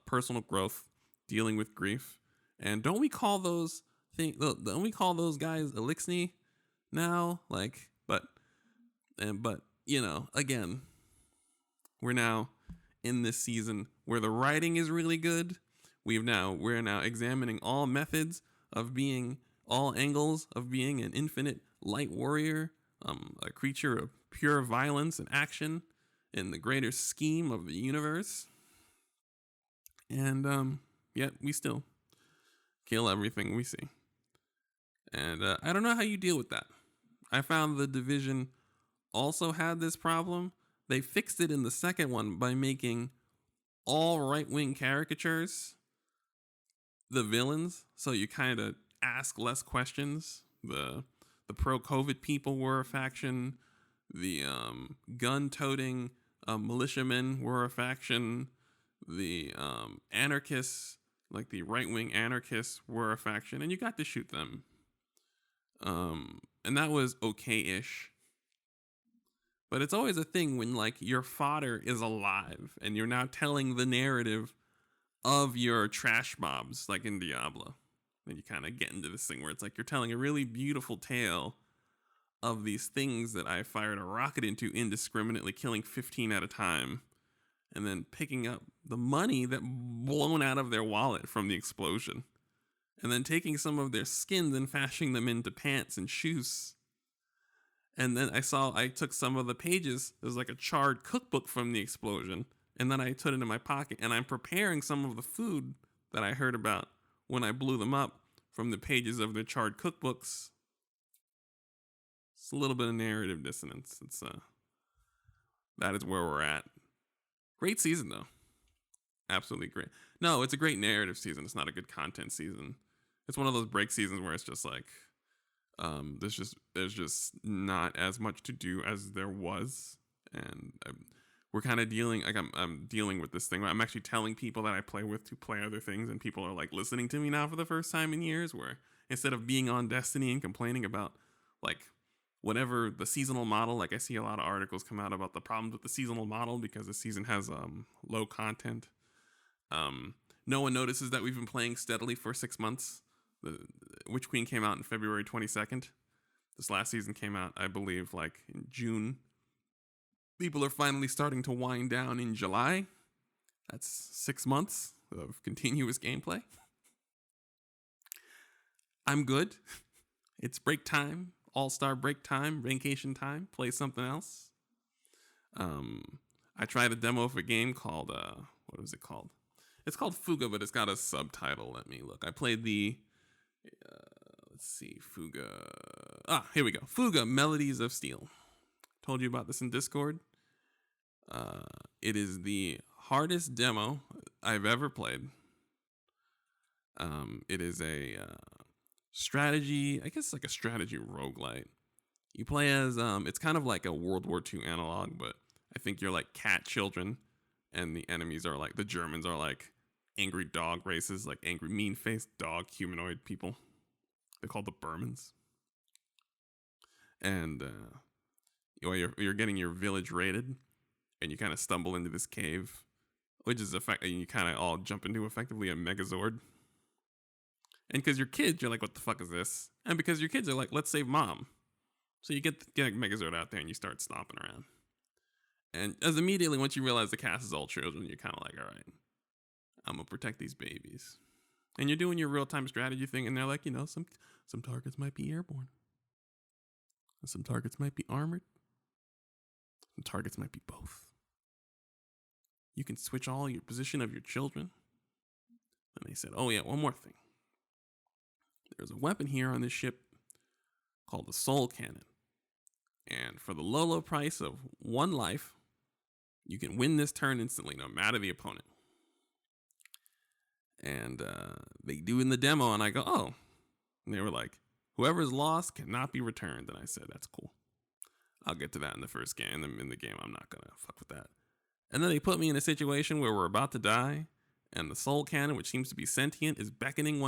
personal growth, dealing with grief? And don't we call those guys Elixni now? Like, but again, we're now in this season where the writing is really good. We're now examining all methods of being, all angles of being an infinite light warrior, a creature of pure violence and action in the greater scheme of the universe. And yet we still kill everything we see. And I don't know how you deal with that. I found The Division also had this problem. They fixed it in the second one by making all right-wing caricatures the villains, so you kind of ask less questions. The pro-COVID people were a faction. The gun-toting militiamen were a faction. The anarchists, like the right-wing anarchists, were a faction, and you got to shoot them. And that was okay-ish. But it's always a thing when, like, your fodder is alive and you're now telling the narrative of your trash mobs, like in Diablo. And you kind of get into this thing where it's like you're telling a really beautiful tale of these things that I fired a rocket into indiscriminately, killing 15 at a time, and then picking up the money that blown out of their wallet from the explosion, and then taking some of their skins and fashioning them into pants and shoes. And then I took some of the pages, there's like a charred cookbook from the explosion, and then I put it in my pocket, and I'm preparing some of the food that I heard about when I blew them up from the pages of the charred cookbooks. It's a little bit of narrative dissonance. That is where we're at. Great season, though. Absolutely great. No, it's a great narrative season. It's not a good content season. It's one of those break seasons where it's just like, there's just not as much to do as there was, and we're kind of dealing, like I'm dealing with this thing where I'm actually telling people that I play with to play other things, and people are like listening to me now for the first time in years, where instead of being on Destiny and complaining about like whenever the seasonal model, like I see a lot of articles come out about the problems with the seasonal model because the season has low content. No one notices that we've been playing steadily for 6 months. The Witch Queen came out in February 22nd. This last season came out, I believe, like in June. People are finally starting to wind down in July. That's 6 months of continuous gameplay. I'm good. It's break time, all-star break time, vacation time, play something else. I tried a demo of a game called, what was it called? It's called Fuga, but it's got a subtitle. Let me look. I played the, let's see, Fuga. Here we go. Fuga, Melodies of Steel. Told you about this in Discord. It is the hardest demo I've ever played. It is a strategy, I guess like a strategy roguelite. You play as, it's kind of like a World War II analog, but I think you're like cat children, and the enemies are like, the Germans are like angry dog races, like angry mean-faced dog humanoid people. They're called the Burmans. And you're getting your village raided, and you kind of stumble into this cave, which is you kind of all jump into effectively a Megazord. And because you're kids, you're like, what the fuck is this? And because your kids are like, let's save mom. So you get Megazord out there and you start stomping around. And as immediately, once you realize the cast is all children, you're kind of like, all right, I'm going to protect these babies. And you're doing your real-time strategy thing, and they're like, some targets might be airborne. And some targets might be armored. Some targets might be both. You can switch all your position of your children. And they said, oh yeah, one more thing. There's a weapon here on this ship called the Soul Cannon. And for the low price of 1 life, you can win this turn instantly, no matter the opponent. And they do in the demo, and I go, oh. And they were like, whoever's lost cannot be returned. And I said, that's cool. I'll get to that in the first game. In the game, I'm not going to fuck with that. And then they put me in a situation where we're about to die, and the Soul Cannon, which seems to be sentient, is beckoning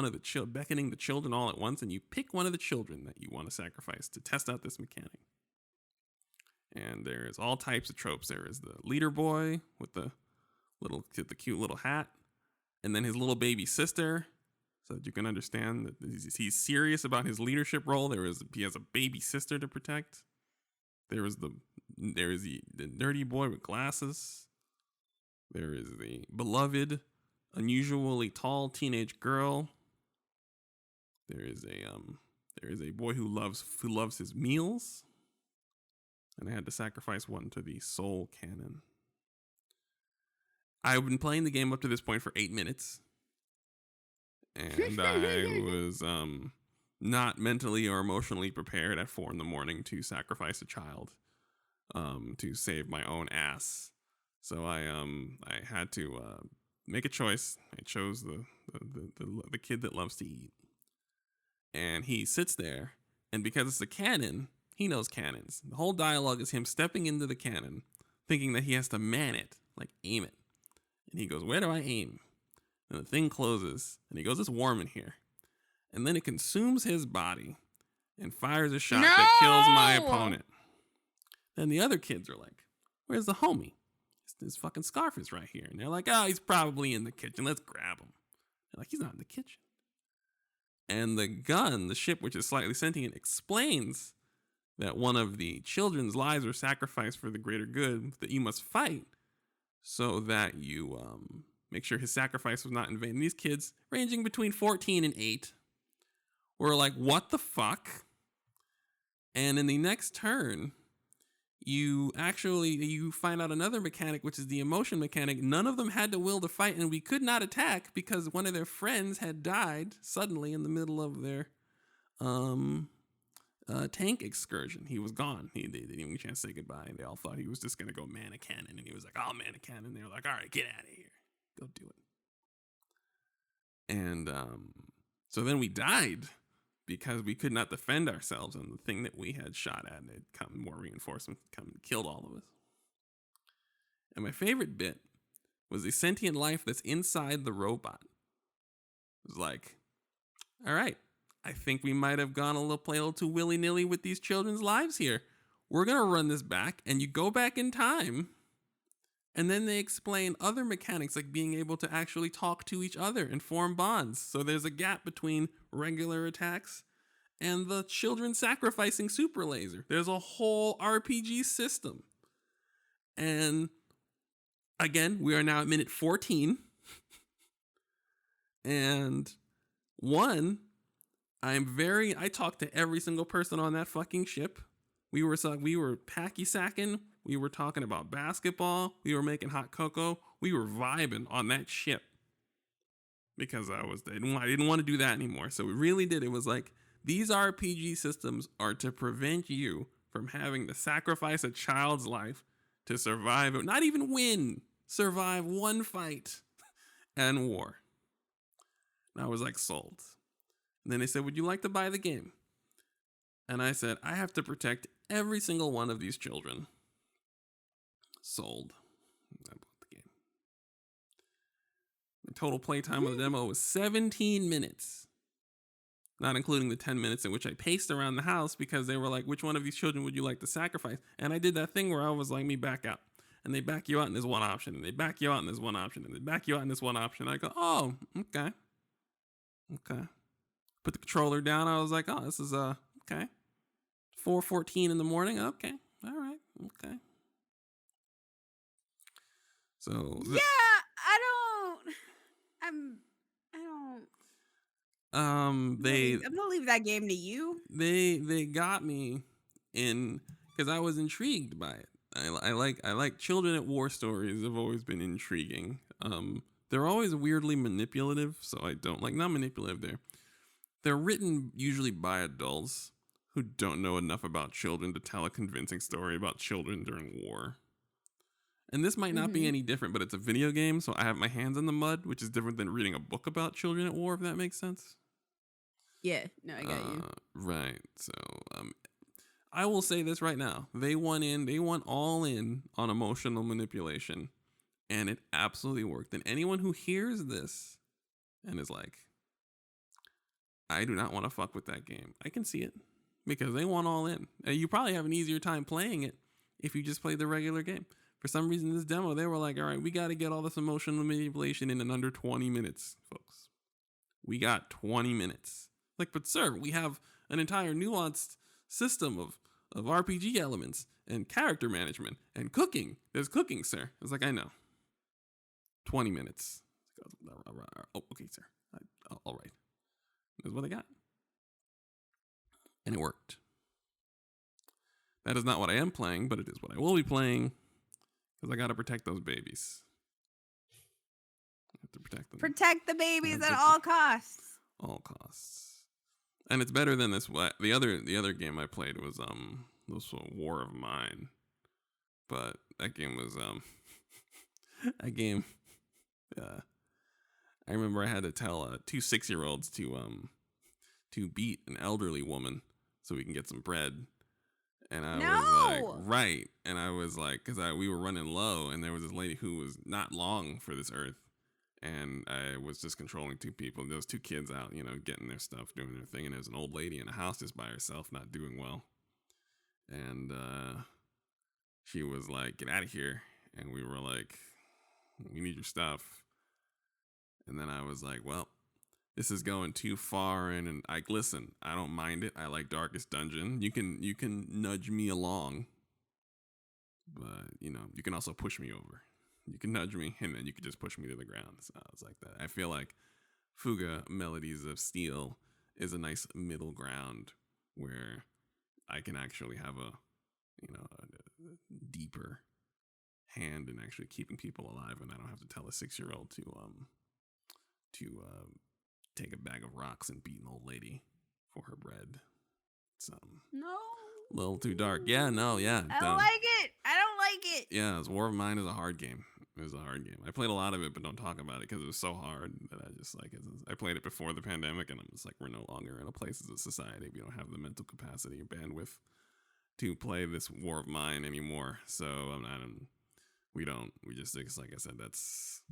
beckoning the children all at once, and you pick one of the children that you want to sacrifice to test out this mechanic. And there's all types of tropes. There is the leader boy with the cute little hat, and then his little baby sister, so that you can understand that he's serious about his leadership role. He has a baby sister to protect. There is the nerdy boy with glasses. There is the beloved, unusually tall teenage girl. There is a boy who loves his meals. And I had to sacrifice one to the Soul Cannon. I've been playing the game up to this point for 8 minutes. And I was not mentally or emotionally prepared at 4 a.m. to sacrifice a child to save my own ass. So I had to make a choice. I chose the kid that loves to eat. And he sits there, and because it's a cannon, he knows cannons. The whole dialogue is him stepping into the cannon, thinking that he has to man it, like aim it. And he goes, where do I aim? And the thing closes, and he goes, it's warm in here. And then it consumes his body and fires a shot that kills my opponent. Then the other kids are like, where's the homie? His fucking scarf is right here. And they're like, oh, he's probably in the kitchen. Let's grab him. They're like, he's not in the kitchen. And the gun, the ship, which is slightly sentient, explains that one of the children's lives were sacrificed for the greater good, that you must fight so that you make sure his sacrifice was not in vain. And these kids, ranging between 14 and 8, were like, what the fuck? And in the next turn, you find out another mechanic, which is the emotion mechanic. None of them had the will to fight, and we could not attack because one of their friends had died suddenly in the middle of their tank excursion. He was gone. They didn't even get a chance to say goodbye. They all thought he was just going to go man a cannon, and he was like, I'll man a cannon. They were like, all right, get out of here. Go do it. And so then we died because we could not defend ourselves on the thing that we had shot at, and it come more reinforcements come and killed all of us. And my favorite bit was the sentient life that's inside the robot. It was like, all right, I think we might have gone play a little too willy-nilly with these children's lives here. We're going to run this back, and you go back in time. And then they explain other mechanics, like being able to actually talk to each other and form bonds. So there's a gap between regular attacks and the children sacrificing super laser. There's a whole RPG system. And again, we are now at minute 14. And I talked to every single person on that fucking ship. We were packy sacking. We were talking about basketball. We were making hot cocoa. We were vibing on that ship because I didn't want to do that anymore. So we really did. It was like, these RPG systems are to prevent you from having to sacrifice a child's life to survive, not even win, survive one fight and war. And I was like, sold. And then they said, would you like to buy the game? And I said, I have to protect every single one of these children. Sold. I bought the game. The total playtime of the demo was 17 minutes. Not including the 10 minutes in which I paced around the house because they were like, which one of these children would you like to sacrifice? And I did that thing where I was like, me back out. And they back you out and there's one option. And they back you out and there's one option. And they back you out and there's one option. I go, oh, okay. Okay. Put the controller down. I was like, oh, this is, okay. 4:14 in the morning. Okay. All right. Okay. So. Yeah, I don't. I'm gonna leave that game to you. They got me in because I was intrigued by it. I like children at war stories have always been intriguing. They're always weirdly manipulative, so I don't like not manipulative. They're written usually by adults who don't know enough about children to tell a convincing story about children during war. And this might not be any different, but it's a video game, so I have my hands in the mud, which is different than reading a book about children at war, if that makes sense. Yeah, no, I got you. Right. So, I will say this right now. They went all in on emotional manipulation, and it absolutely worked. And anyone who hears this and is like, I do not want to fuck with that game, I can see it because they went all in. You probably have an easier time playing it if you just played the regular game. For some reason, this demo, they were like, all right, we got to get all this emotional manipulation in under 20 minutes, folks. We got 20 minutes. Like, but sir, we have an entire nuanced system of RPG elements and character management and cooking. There's cooking, sir. I was like, I know. 20 minutes. Oh, okay, sir. All right. That's what I got. And it worked. That is not what I am playing, but it is what I will be playing because I got to protect those babies. I have to protect them. Protect the babies at all costs. All costs. And it's better than this. The other game I played was War of Mine, but that game was that game. I remember I had to tell 2 6-year-olds to beat an elderly woman so we can get some bread, and I was like, right, and I was like, because we were running low, and there was this lady who was not long for this earth. And I was just controlling 2 people. There was 2 kids out, getting their stuff, doing their thing. And there was an old lady in a house just by herself, not doing well. And she was like, get out of here. And we were like, we need your stuff. And then I was like, well, this is going too far. And listen, I don't mind it. I like Darkest Dungeon. You can nudge me along. But, you can also push me over. You can nudge me, and then you can just push me to the ground. So I was like that. I feel like Fuga Melodies of Steel is a nice middle ground where I can actually have a deeper hand in actually keeping people alive, and I don't have to tell a 6-year-old to take a bag of rocks and beat an old lady for her bread. It's no. A little too dark. Yeah, no, yeah. I don't like it. I don't like it. Yeah, War of Mine is a hard game. It was a hard game. I played a lot of it, but don't talk about it because it was so hard that I just I played it before the pandemic, and I'm just like, we're no longer in a place as a society. We don't have the mental capacity or bandwidth to play this War of Mine anymore. So we just, like I said, that's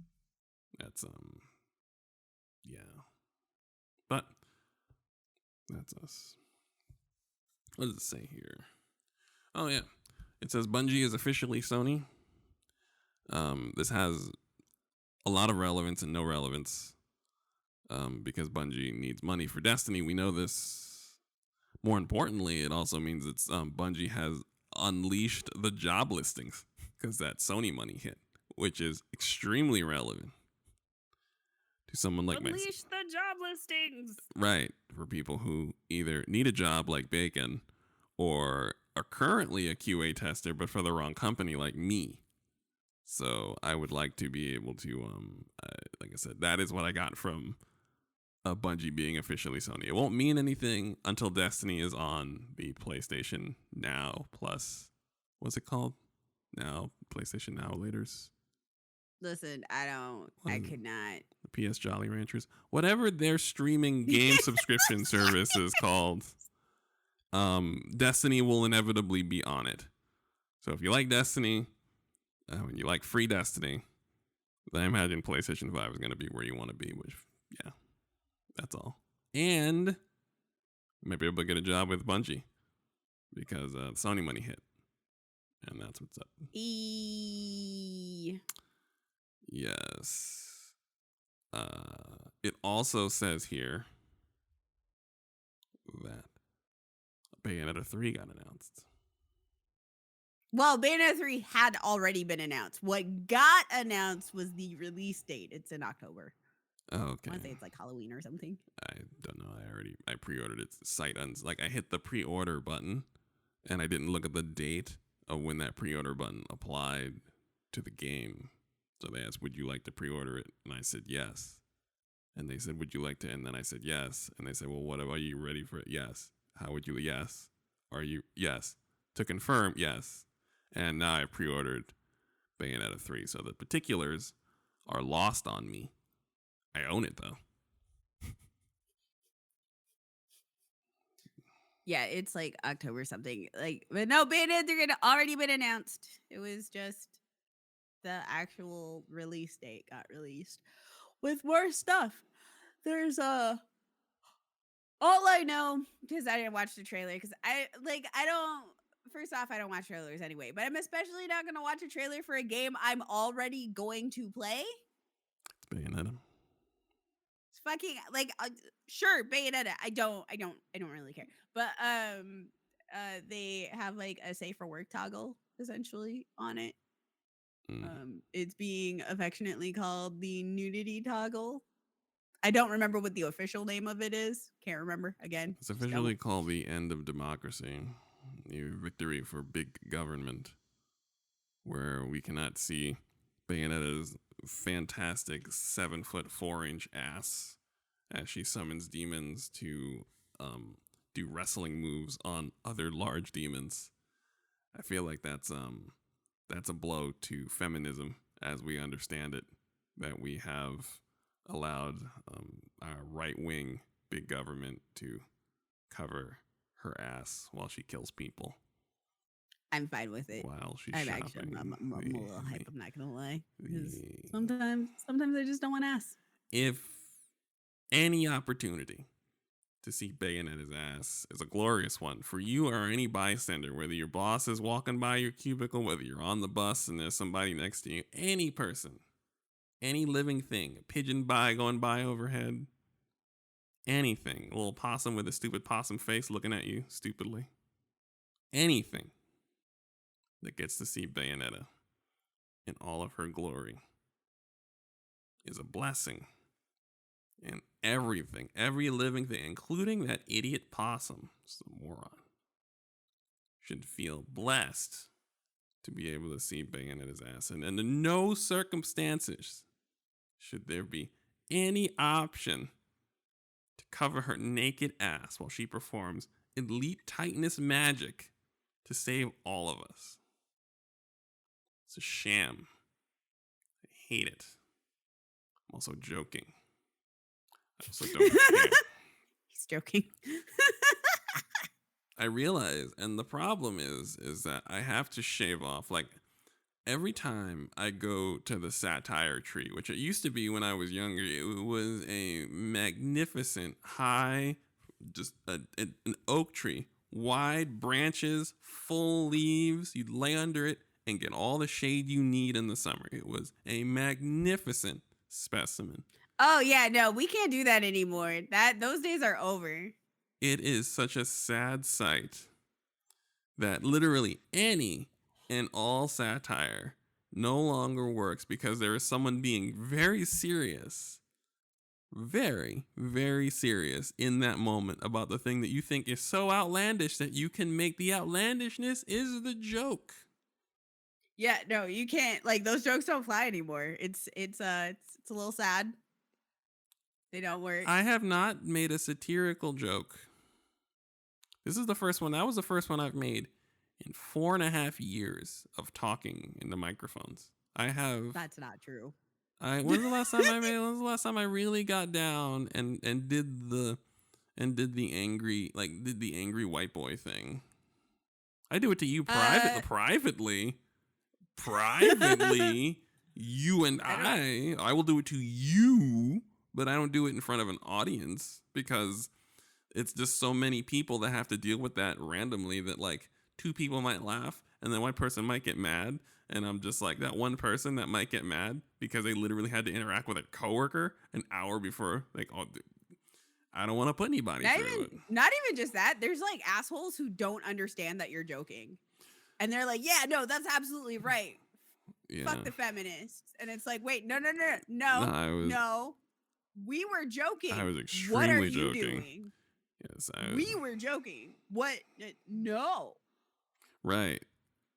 yeah. But That's us. What does it say here? Oh, yeah. It says Bungie is officially Sony. This has a lot of relevance and no relevance because Bungie needs money for Destiny. We know this. More importantly, it also means it's Bungie has unleashed the job listings because that Sony money hit, which is extremely relevant to someone like myself. Unleash the job listings. Right. For people who either need a job like Bacon or are currently a QA tester, but for the wrong company like me. So I would like to be able to, like I said, that is what I got from Bungie being officially Sony. It won't mean anything until Destiny is on the PlayStation Now Plus. What's it called? Now, PlayStation Now Laters. Listen, I could not. The PS Jolly Ranchers. Whatever their streaming game subscription service is called, Destiny will inevitably be on it. So if you like Destiny, and you like free Destiny, then I imagine PlayStation 5 is going to be where you want to be, which, yeah, that's all. And you might be able to get a job with Bungie because Sony money hit. And that's what's up. Yes. It also says here that Bayonetta 3 got announced. Well, Bayonetta 3 had already been announced. What got announced was the release date. It's in October. Oh, okay. I want to say it's like Halloween or something. I don't know. I pre-ordered it. I hit the pre-order button, and I didn't look at the date of when that pre-order button applied to the game. So they asked, "Would you like to pre-order it?" And I said yes. And they said, "Would you like to?" And then I said yes. And they said, "Well, what are you ready for it?" Yes. How would you? Yes. Are you? Yes. To confirm, yes. And now I pre-ordered Bayonetta 3. So the particulars are lost on me. I own it, though. Yeah, it's like October something. But no, Bayonetta 3 had already been announced. It was just the actual release date got released with more stuff. There's all I know, because I didn't watch the trailer, because I don't. First off, I don't watch trailers anyway, but I'm especially not going to watch a trailer for a game I'm already going to play. It's Bayonetta. It's fucking sure, Bayonetta. I don't really care. But they have like a safe for work toggle essentially on it. It's being affectionately called the nudity toggle. I don't remember what the official name of it is. Can't remember again. It's officially called the end of democracy. A victory for big government, where we cannot see Bayonetta's fantastic 7'4" ass as she summons demons to do wrestling moves on other large demons. I feel like that's a blow to feminism as we understand it, that we have allowed our right-wing big government to cover her ass while she kills people. I'm fine with it. While she's I'm shopping. actually I'm a little hype. I'm not gonna lie. Because sometimes I just don't want ass. If any opportunity to see Bayonetta's ass is a glorious one for you or any bystander, whether your boss is walking by your cubicle, whether you're on the bus and there's somebody next to you, any person, any living thing, a pigeon going by overhead, anything, a little possum with a stupid possum face looking at you stupidly, anything that gets to see Bayonetta in all of her glory is a blessing. And everything, every living thing, including that idiot possum, some moron, should feel blessed to be able to see Bayonetta's ass. And under no circumstances should there be any option to cover her naked ass while she performs elite Titaness magic to save all of us. It's a sham. I hate it. I'm also joking. I also don't care. He's joking. I realize, and the problem is that I have to shave off, like, every time I go to the satire tree, which it used to be when I was younger, it was a magnificent high just an oak tree, wide branches, full leaves. You'd lay under it and get all the shade you need in the summer. It was a magnificent specimen. Oh yeah, no, we can't do that anymore. Those days are over. It is such a sad sight that literally any and all satire no longer works because there is someone being very serious, very, very serious in that moment about the thing that you think is so outlandish that you can make the outlandishness is the joke. Yeah, no, you can't. Like those jokes don't fly anymore. It's a little sad. They don't work. I have not made a satirical joke. This is the first one. That was the first one I've made in 4.5 years of talking into microphones. I have. That's not true. When's the last time I made? When's the last time I really got down and did the angry white boy thing? I do it to you privately. You and I will do it to you, but I don't do it in front of an audience because it's just so many people that have to deal with that randomly that like 2 people might laugh and then one person might get mad. And I'm just like that one person that might get mad because they literally had to interact with a coworker an hour before. Like, oh, I don't want to put anybody through it. Not even just that. There's like assholes who don't understand that you're joking. And they're like, yeah, no, that's absolutely right. Yeah. Fuck the feminists. And it's like, wait, no. We were joking. I was extremely what are joking. You doing? Yes, we were joking. What? No. Right.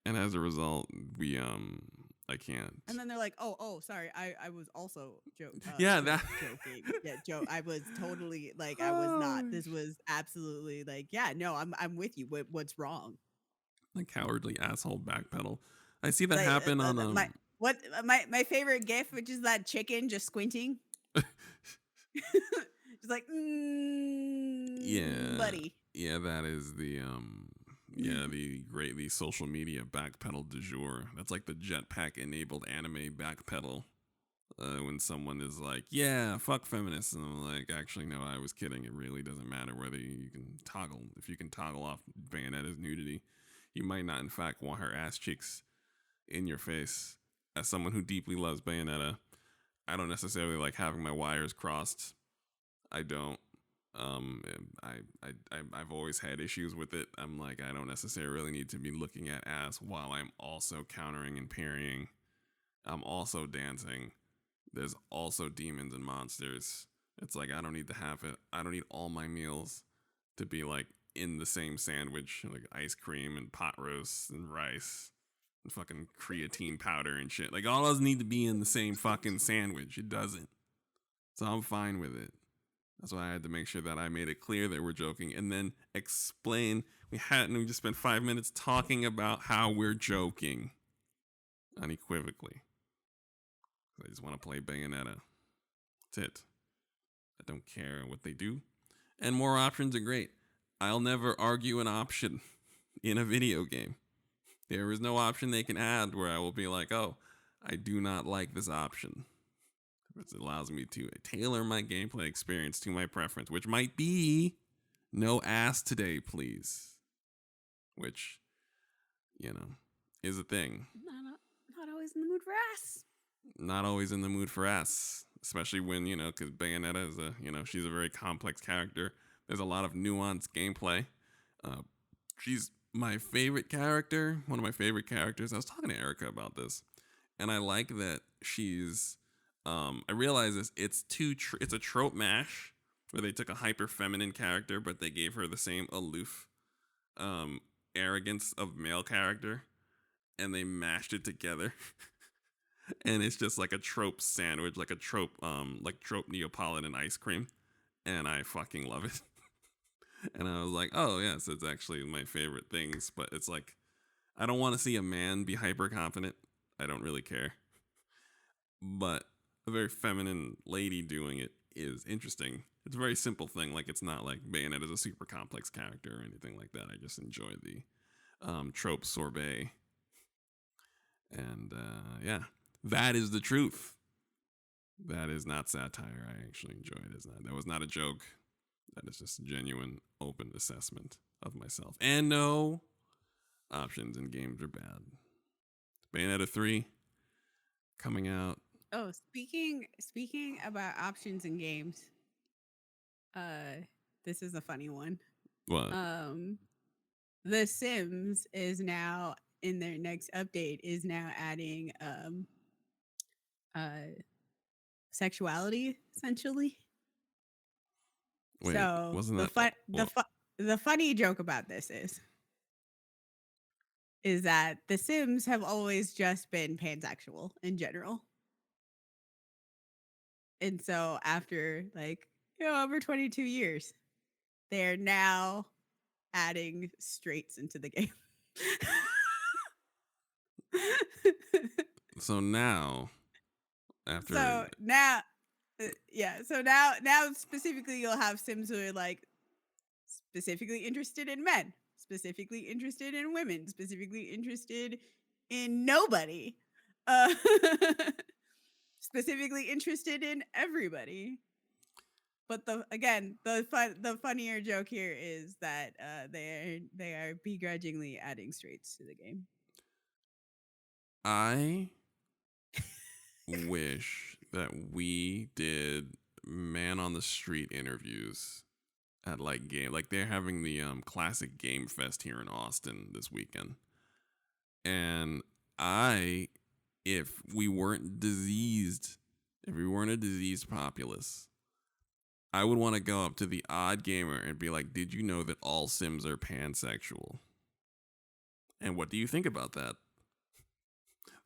And as a result, we I can't. And then they're like, oh, sorry, I was also joking. Joking. Yeah, I was totally like, I was not. This was absolutely like, yeah, no, I'm with you. What's wrong? The cowardly asshole backpedal. I see that happen on my favorite GIF, which is that chicken just squinting. Just like, yeah, buddy. Yeah, that is the the social media backpedal du jour. That's like the jetpack enabled anime backpedal. When someone is like, yeah, fuck feminists, and I'm like, actually, no, I was kidding. It really doesn't matter whether you can toggle. If you can toggle off Bayonetta's nudity, you might not, in fact, want her ass cheeks in your face. As someone who deeply loves Bayonetta, I don't necessarily like having my wires crossed. I don't. I've always had issues with it. I'm like, I don't necessarily need to be looking at ass while I'm also countering and parrying. I'm also dancing. There's also demons and monsters. It's like, I don't need to have it. I don't need all my meals to be like in the same sandwich, like ice cream and pot roast and rice and fucking creatine powder and shit. Like, all those need to be in the same fucking sandwich. It doesn't. So I'm fine with it. That's why I had to make sure that I made it clear that we're joking and then explain. We just spent 5 minutes talking about how we're joking unequivocally. I just want to play Bayonetta. That's it. I don't care what they do. And more options are great. I'll never argue an option in a video game. There is no option they can add where I will be like, oh, I do not like this option. It allows me to tailor my gameplay experience to my preference, which might be no ass today, please. Which, is a thing. Not always in the mood for ass. Not always in the mood for ass, especially when, because Bayonetta is she's a very complex character. There's a lot of nuanced gameplay. She's my favorite character, one of my favorite characters. I was talking to Erica about this, and I like that she's... I realize it's a trope mash where they took a hyper feminine character, but they gave her the same aloof, arrogance of male character, and they mashed it together. And it's just like a trope sandwich, like a trope, like trope Neapolitan ice cream. And I fucking love it. And I was like, oh yes, it's actually my favorite things, but it's like, I don't want to see a man be hyper confident. I don't really care. But a very feminine lady doing it is interesting. It's a very simple thing. Like, it's not like Bayonetta is a super complex character or anything like that. I just enjoy the trope sorbet. And yeah, that is the truth. That is not satire. I actually enjoy it. That was not a joke. That is just a genuine, open assessment of myself. And no, options in games are bad. Bayonetta 3 coming out. Oh, speaking about options in games, this is a funny one. What? The Sims is now in their next update is now adding sexuality essentially. Wait, So wasn't the that the funny joke about this is that the Sims have always just been pansexual in general. And so after over 22 years, they're now adding straights into the game. So now, after So now now specifically you'll have Sims who are like specifically interested in men, specifically interested in women, specifically interested in nobody. Specifically interested in everybody. But the funnier joke here is that they are begrudgingly adding straights to the game. I wish that we did man on the street interviews at they're having the classic game fest here in Austin this weekend. And if we weren't a diseased populace, I would want to go up to the odd gamer and be like, did you know that all Sims are pansexual? And what do you think about that?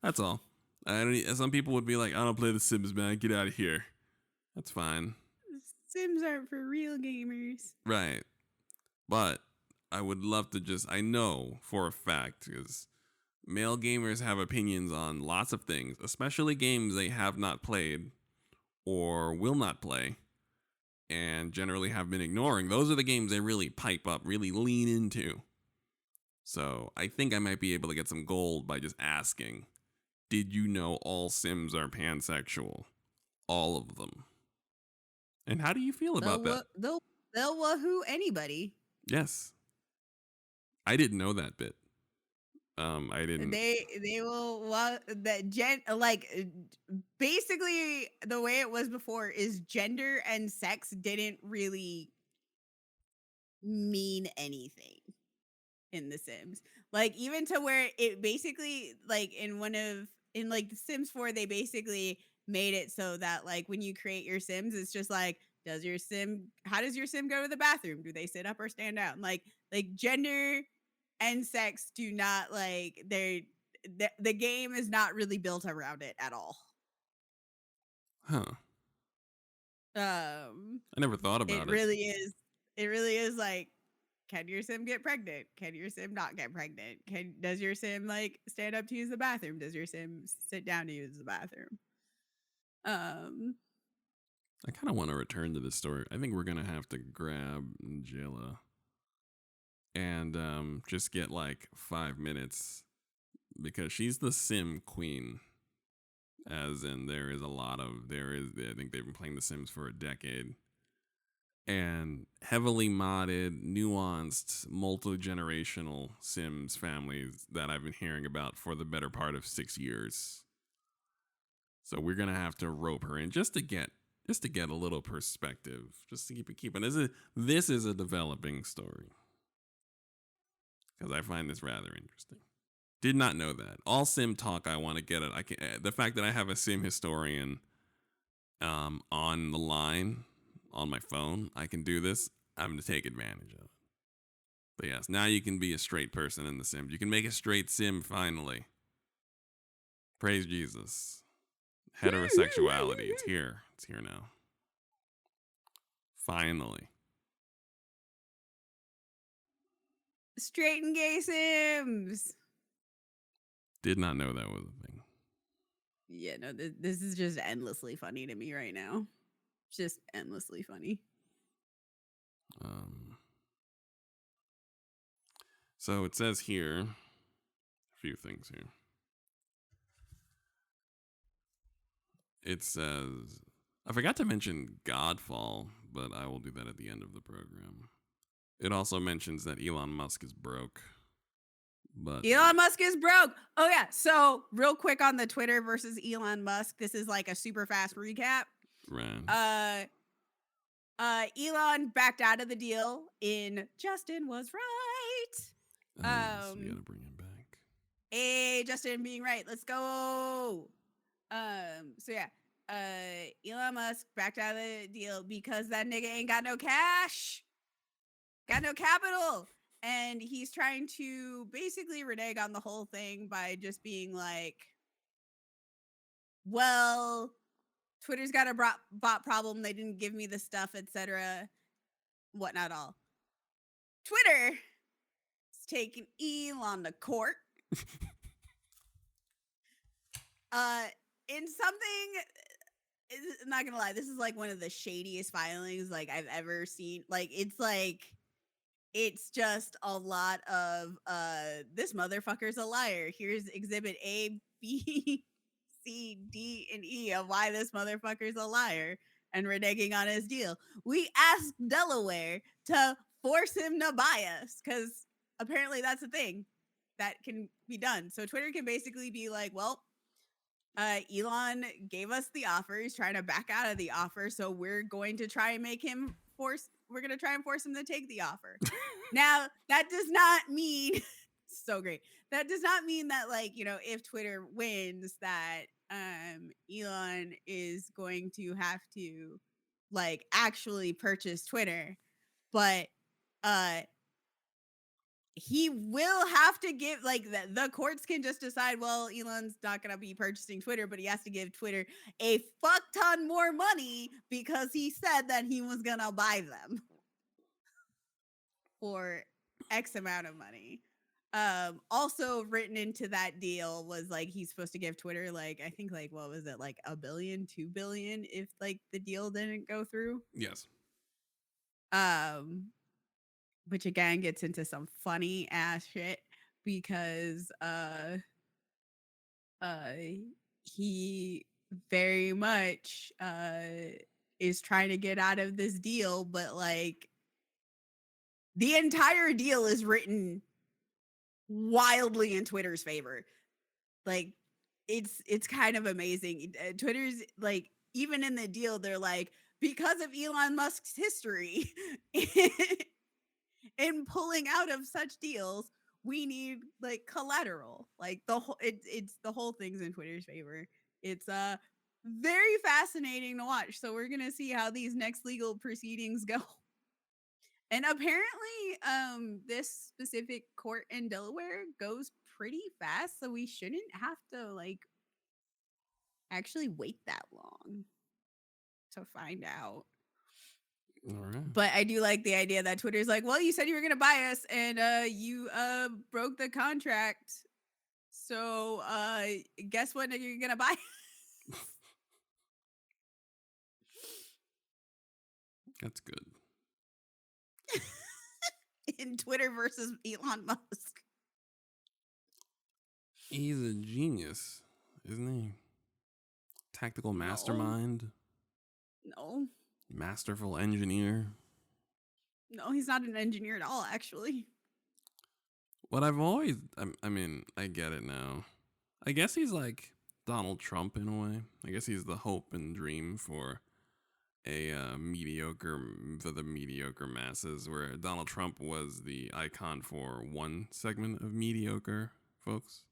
That's all. Some people would be like, I don't play The Sims, man. Get out of here. That's fine. Sims aren't for real gamers. Right. But I would love to I know for a fact, because male gamers have opinions on lots of things, especially games they have not played or will not play and generally have been ignoring. Those are the games they really pipe up, really lean into. So I think I might be able to get some gold by just asking, did you know all Sims are pansexual? All of them. And how do you feel about that? They'll wahoo anybody. Yes. I didn't know that bit. I didn't. They will basically the way it was before is gender and sex didn't really mean anything in The Sims. Like even to where it basically in The Sims 4 they basically made it so that like when you create your Sims it's just like how does your Sim go to the bathroom? Do they sit up or stand down? Like gender and sex do not the game is not really built around it at all. Huh. I never thought about it. It really is like, can your Sim get pregnant? Can your Sim not get pregnant? Does your Sim stand up to use the bathroom? Does your Sim sit down to use the bathroom? I kind of want to return to this story. I think we're gonna have to grab Jilla and just get 5 minutes, because she's the Sim queen. As in, I think they've been playing The Sims for a decade. And heavily modded, nuanced, multi-generational Sims families that I've been hearing about for the better part of 6 years. So we're gonna have to rope her in just to get a little perspective, just to keep it. This is a developing story, because I find this rather interesting. Did not know that. All Sim talk I want to get it. The fact that I have a Sim historian on the line on my phone, I can do this. I'm going to take advantage of it. But yes, now you can be a straight person in The Sims. You can make a straight Sim finally. Praise Jesus. Heterosexuality. It's here. It's here now. Finally. Straight and gay Sims. Did not know that was a thing. Yeah, no, this is just endlessly funny to me right now. Just endlessly funny. So it says here, a few things here. It says, I forgot to mention Godfall, but I will do that at the end of the program. It also mentions that Elon Musk is broke. But Elon Musk is broke. Oh yeah. So real quick on the Twitter versus Elon Musk. This is like a super fast recap. right. Elon backed out of the deal in Justin was right. Yes, we gotta bring him back. Hey, Justin being right. Let's go. So yeah. Elon Musk backed out of the deal because that nigga ain't got no cash. Got no capital. And he's trying to basically renege on the whole thing by just being like, well, Twitter's got a bot problem. They didn't give me the stuff, etc. Whatnot all. Twitter is taking Elon to court. In something, I'm not gonna lie, this is like one of the shadiest filings like I've ever seen. It's just a lot of this motherfucker's a liar. Here's exhibit A, B, C, D, and E of why this motherfucker's a liar and reneging on his deal. We asked Delaware to force him to buy us because apparently that's a thing that can be done. So Twitter can basically be like, well, Elon gave us the offer. He's trying to back out of the offer. So we're going to try and we're going to try and force him to take the offer. Now, that does not mean so great. That does not mean that, like, you know, if Twitter wins, that Elon is going to have to like actually purchase Twitter. But he will have to give, like, the courts can just decide, well, Elon's not going to be purchasing Twitter, but he has to give Twitter a fuck ton more money because he said that he was going to buy them for X amount of money. Also written into that deal was like he's supposed to give Twitter like, I think, like, what was it, like $1 billion, $2 billion if like the deal didn't go through. Yes. Which again gets into some funny ass shit because he very much is trying to get out of this deal, but like the entire deal is written wildly in Twitter's favor. Like it's kind of amazing. Twitter's like, even in the deal, they're like, because of Elon Musk's history in pulling out of such deals, we need like collateral. Like the whole it's the whole thing's in Twitter's favor. It's very fascinating to watch. So we're gonna see how these next legal proceedings go. And apparently, this specific court in Delaware goes pretty fast, so we shouldn't have to like actually wait that long to find out. All right. But I do like the idea that Twitter's like, well, you said you were gonna buy us, and you broke the contract. So guess what? You're gonna buy. That's good. In Twitter versus Elon Musk. He's a genius, isn't he? Tactical mastermind. No. Masterful engineer. No, he's not an engineer at all, actually. What I've always, I mean, I get it now. I guess he's like Donald Trump in a way. I guess he's the hope and dream for the mediocre masses, where Donald Trump was the icon for one segment of mediocre folks.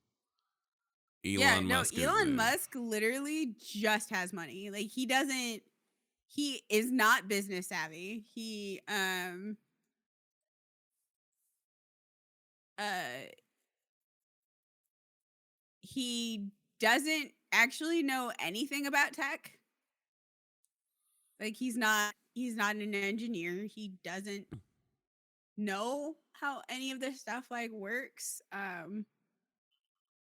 Elon Musk literally just has money. Like he is not business savvy. He doesn't actually know anything about tech. Like he's not an engineer. He doesn't know how any of this stuff like works.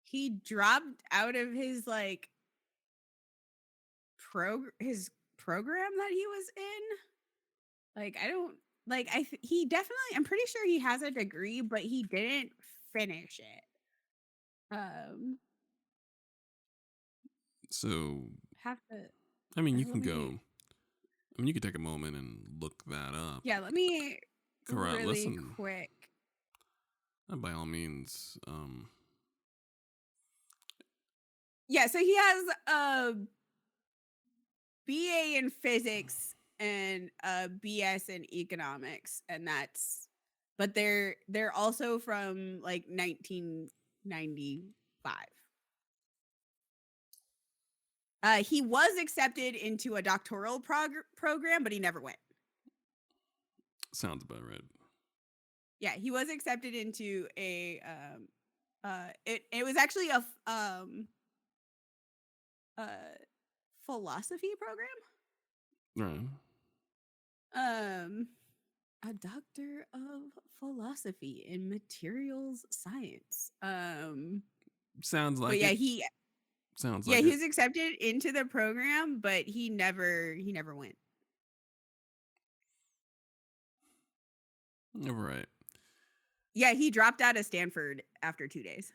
He dropped out of his like his program that he was in. Like he definitely, I'm pretty sure he has a degree, but he didn't finish it. So have to I mean, you can go. I mean, you could take a moment and look that up. Yeah, let me Correct. really Listen, quick. by all means. Yeah, so he has a BA in physics and a BS in economics, and but they're also from like 1995. He was accepted into a doctoral program, but he never went. Sounds about right. Yeah, he was accepted into a it was actually a philosophy program. Right. A doctor of philosophy in materials science. Sounds like but yeah, it. Sounds yeah, like he it. was accepted into the program, but he never went. Right. Yeah, he dropped out of Stanford after 2 days.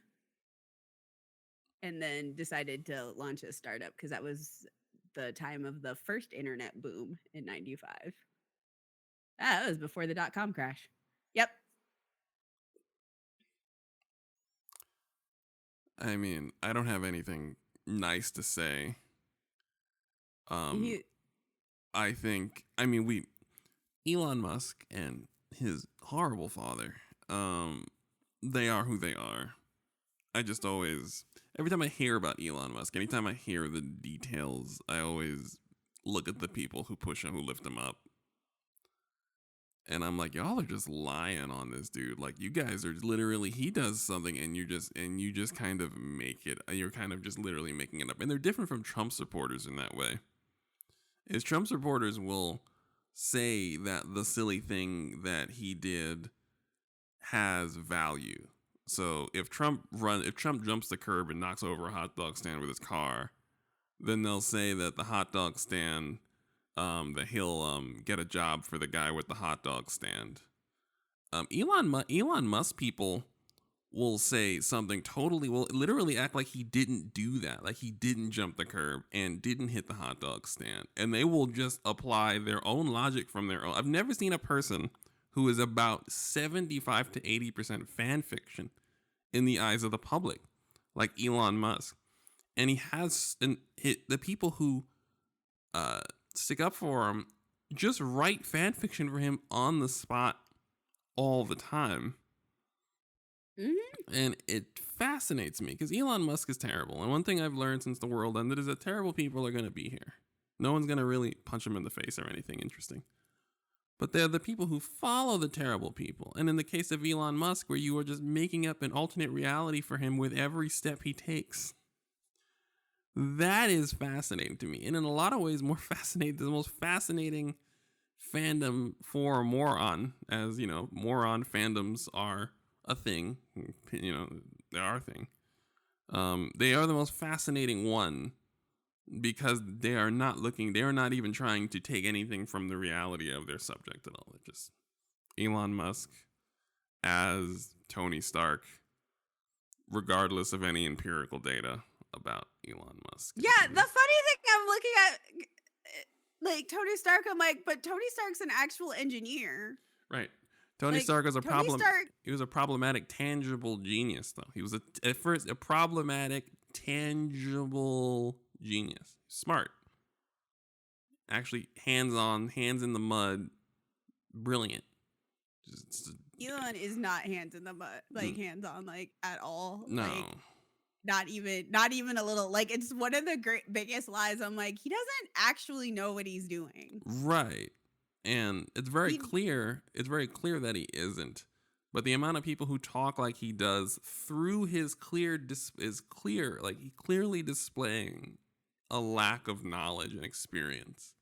And then decided to launch a startup because that was the time of the first internet boom in 95. That was before the .com crash. Yep. I mean, I don't have anything nice to say. I think, Elon Musk and his horrible father, they are who they are. I just always, every time I hear about Elon Musk, anytime I hear the details, I always look at the people who push him, who lift him up. And I'm like, y'all are just lying on this dude. Like, you guys are literally, he does something and you just kind of make it, you're kind of just literally making it up. And they're different from Trump supporters in that way. Is Trump supporters will say that the silly thing that he did has value. So if Trump jumps the curb and knocks over a hot dog stand with his car, then they'll say that the hot dog stand, that he'll get a job for the guy with the hot dog stand. Elon Musk people will say something will literally act like he didn't do that, like he didn't jump the curb and didn't hit the hot dog stand, and they will just apply their own logic from their own. I've never seen a person who is about 75 to 80% fan fiction in the eyes of the public like Elon Musk. And he has the people who stick up for him just write fan fiction for him on the spot all the time. Mm-hmm. And it fascinates me because Elon Musk is terrible. And one thing I've learned since the world ended is that terrible people are going to be here. No one's going to really punch him in the face or anything interesting. But they're the people who follow the terrible people. And in the case of Elon Musk, where you are just making up an alternate reality for him with every step he takes. That is fascinating to me. And in a lot of ways, the most fascinating fandom for a moron, as, you know, moron fandoms are a thing. You know, they are a thing. They are the most fascinating one because they are not even trying to take anything from the reality of their subject at all. It's just Elon Musk as Tony Stark, regardless of any empirical data about Elon Musk. Yeah, the funny thing I'm looking at, like Tony Stark, I'm like, but Tony Stark's an actual engineer. Right. Tony Stark was a problem. He was a problematic, tangible genius, though. He was at first a problematic, tangible genius. Smart. Actually, hands-on, hands in the mud, brilliant. Elon is not hands in the mud, like hands-on, like at all. No. Like, not even a little. Like, it's one of the biggest lies. I'm like, he doesn't actually know what he's doing. Right. And it's very clear that he isn't. But the amount of people who talk like he does through his is clear. Like, he clearly displaying a lack of knowledge and experience.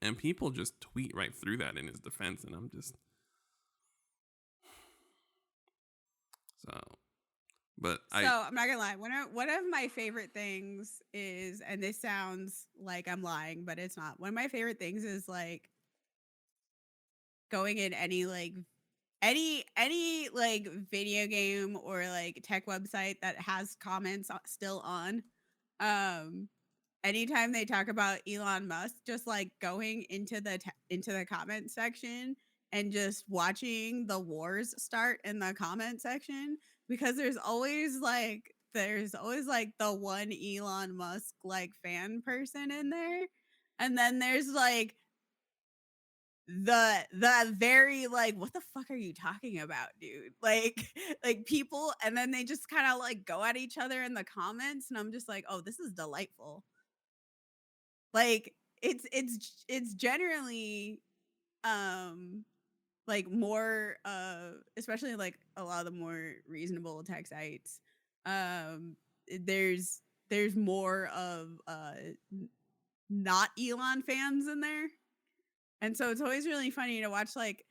And people just tweet right through that in his defense. And I'm just... I'm not gonna lie. One of my favorite things is, and this sounds like I'm lying, but it's not. One of my favorite things is like going in any video game or like tech website that has comments still on, anytime they talk about Elon Musk, just like going into the comment section and just watching the wars start in the comment section, because there's always like the one Elon Musk like fan person in there, and then there's like the very like, what the fuck are you talking about, dude? Like people, and then they just kind of like go at each other in the comments, and I'm just like, oh, this is delightful. Like it's generally like more especially like a lot of the more reasonable tech sites, there's more of not Elon fans in there. And so it's always really funny to watch like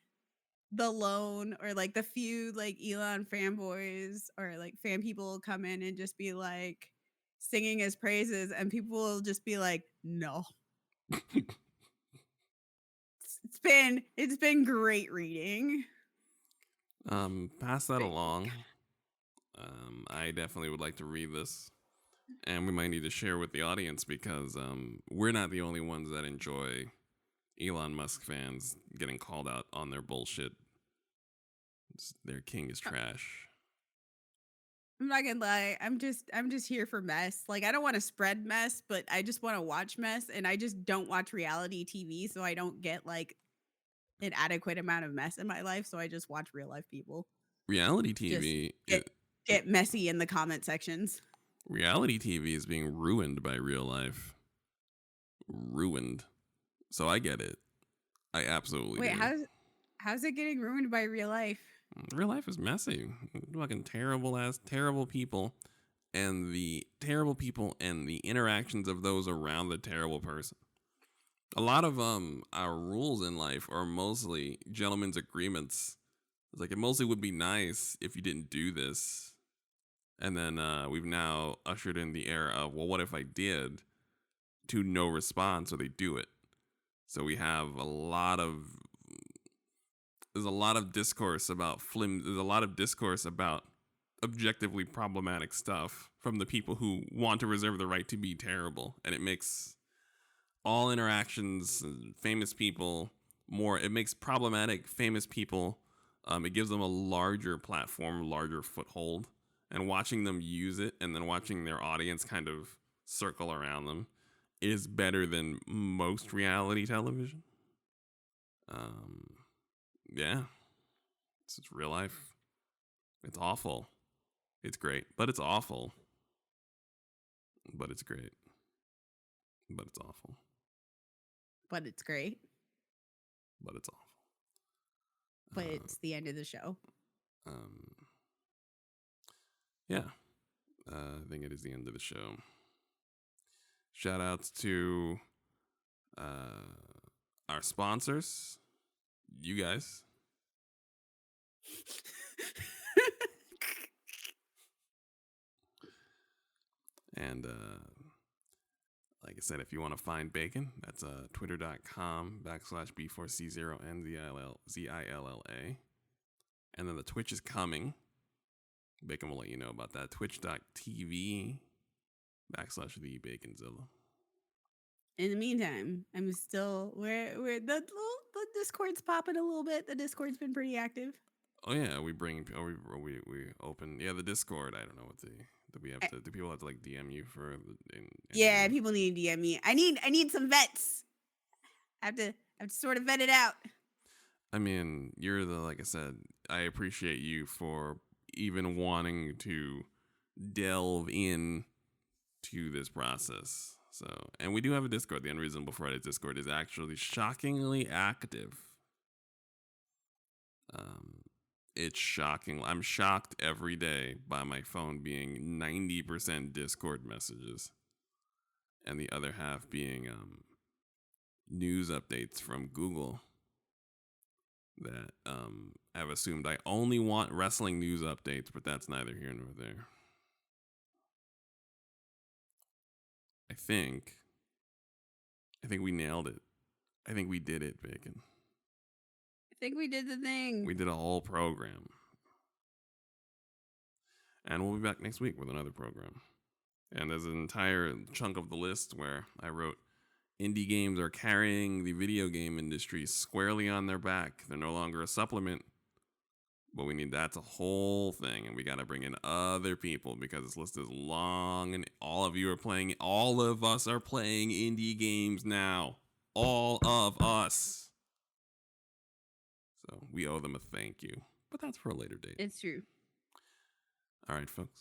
the lone or like the few like Elon fanboys or like fan people come in and just be like singing his praises, and people will just be like, no. It's been great reading. Pass that along. I definitely would like to read this, and we might need to share with the audience because we're not the only ones that enjoy Elon Musk fans getting called out on their bullshit. Their king is trash. I'm not gonna lie, I'm just here for mess. Like, I don't want to spread mess, but I just want to watch mess, and I just don't watch reality TV, so I don't get like an adequate amount of mess in my life. So I just watch real life people. Reality TV Get messy in the comment sections. Reality TV is being ruined by real life. Ruined. So I get it. I absolutely do. Wait, how's it getting ruined by real life? Real life is messy. Fucking terrible people, and the terrible people and the interactions of those around the terrible person. A lot of our rules in life are mostly gentlemen's agreements. It's like, it mostly would be nice if you didn't do this. And then we've now ushered in the era of, well, what if I did? To no response, so they do it. So we have there's a lot of discourse about there's a lot of discourse about objectively problematic stuff from the people who want to reserve the right to be terrible. And it makes all interactions, famous people, it makes problematic famous people, it gives them a larger platform, larger foothold. And watching them use it and then watching their audience kind of circle around them is better than most reality television. Yeah, it's real life. It's awful. It's great, but it's awful. But it's great. But it's awful. But it's great. But it's awful. But it's the end of the show. Yeah, I think it is the end of the show. Shout outs to our sponsors, you guys. And like I said, if you want to find Bacon, that's twitter.com/B4C0NZILLA. And then the Twitch is coming. Bacon will let you know about that. Twitch.tv/the Baconzilla. In the meantime, I'm still where the Discord's popping a little bit. The Discord's been pretty active. Oh yeah, we open the Discord. I don't know what do people have to like DM you for? Yeah, people need to DM me. I need some vets. I have to sort of vet it out. I mean, like I said, I appreciate you for even wanting to delve in to this process. So, and we do have a Discord. The Unreasonable Fridays Discord is actually shockingly active. It's shocking. I'm shocked every day by my phone being 90% Discord messages, and the other half being news updates from Google that have assumed I only want wrestling news updates, but that's neither here nor there. I think we nailed it. I think we did it, Bacon. I think we did the thing. We did a whole program. And we'll be back next week with another program. And there's an entire chunk of the list where I wrote, indie games are carrying the video game industry squarely on their back. They're no longer a supplement. But that's a whole thing, and we got to bring in other people because this list is long, and all of us are playing indie games now. All of us. So we owe them a thank you, but that's for a later date. It's true. All right, folks.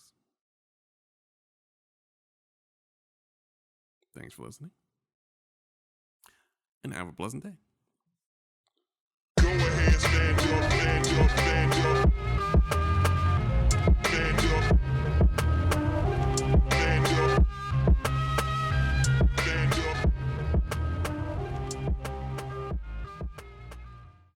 Thanks for listening, and have a pleasant day. Go ahead, stand up.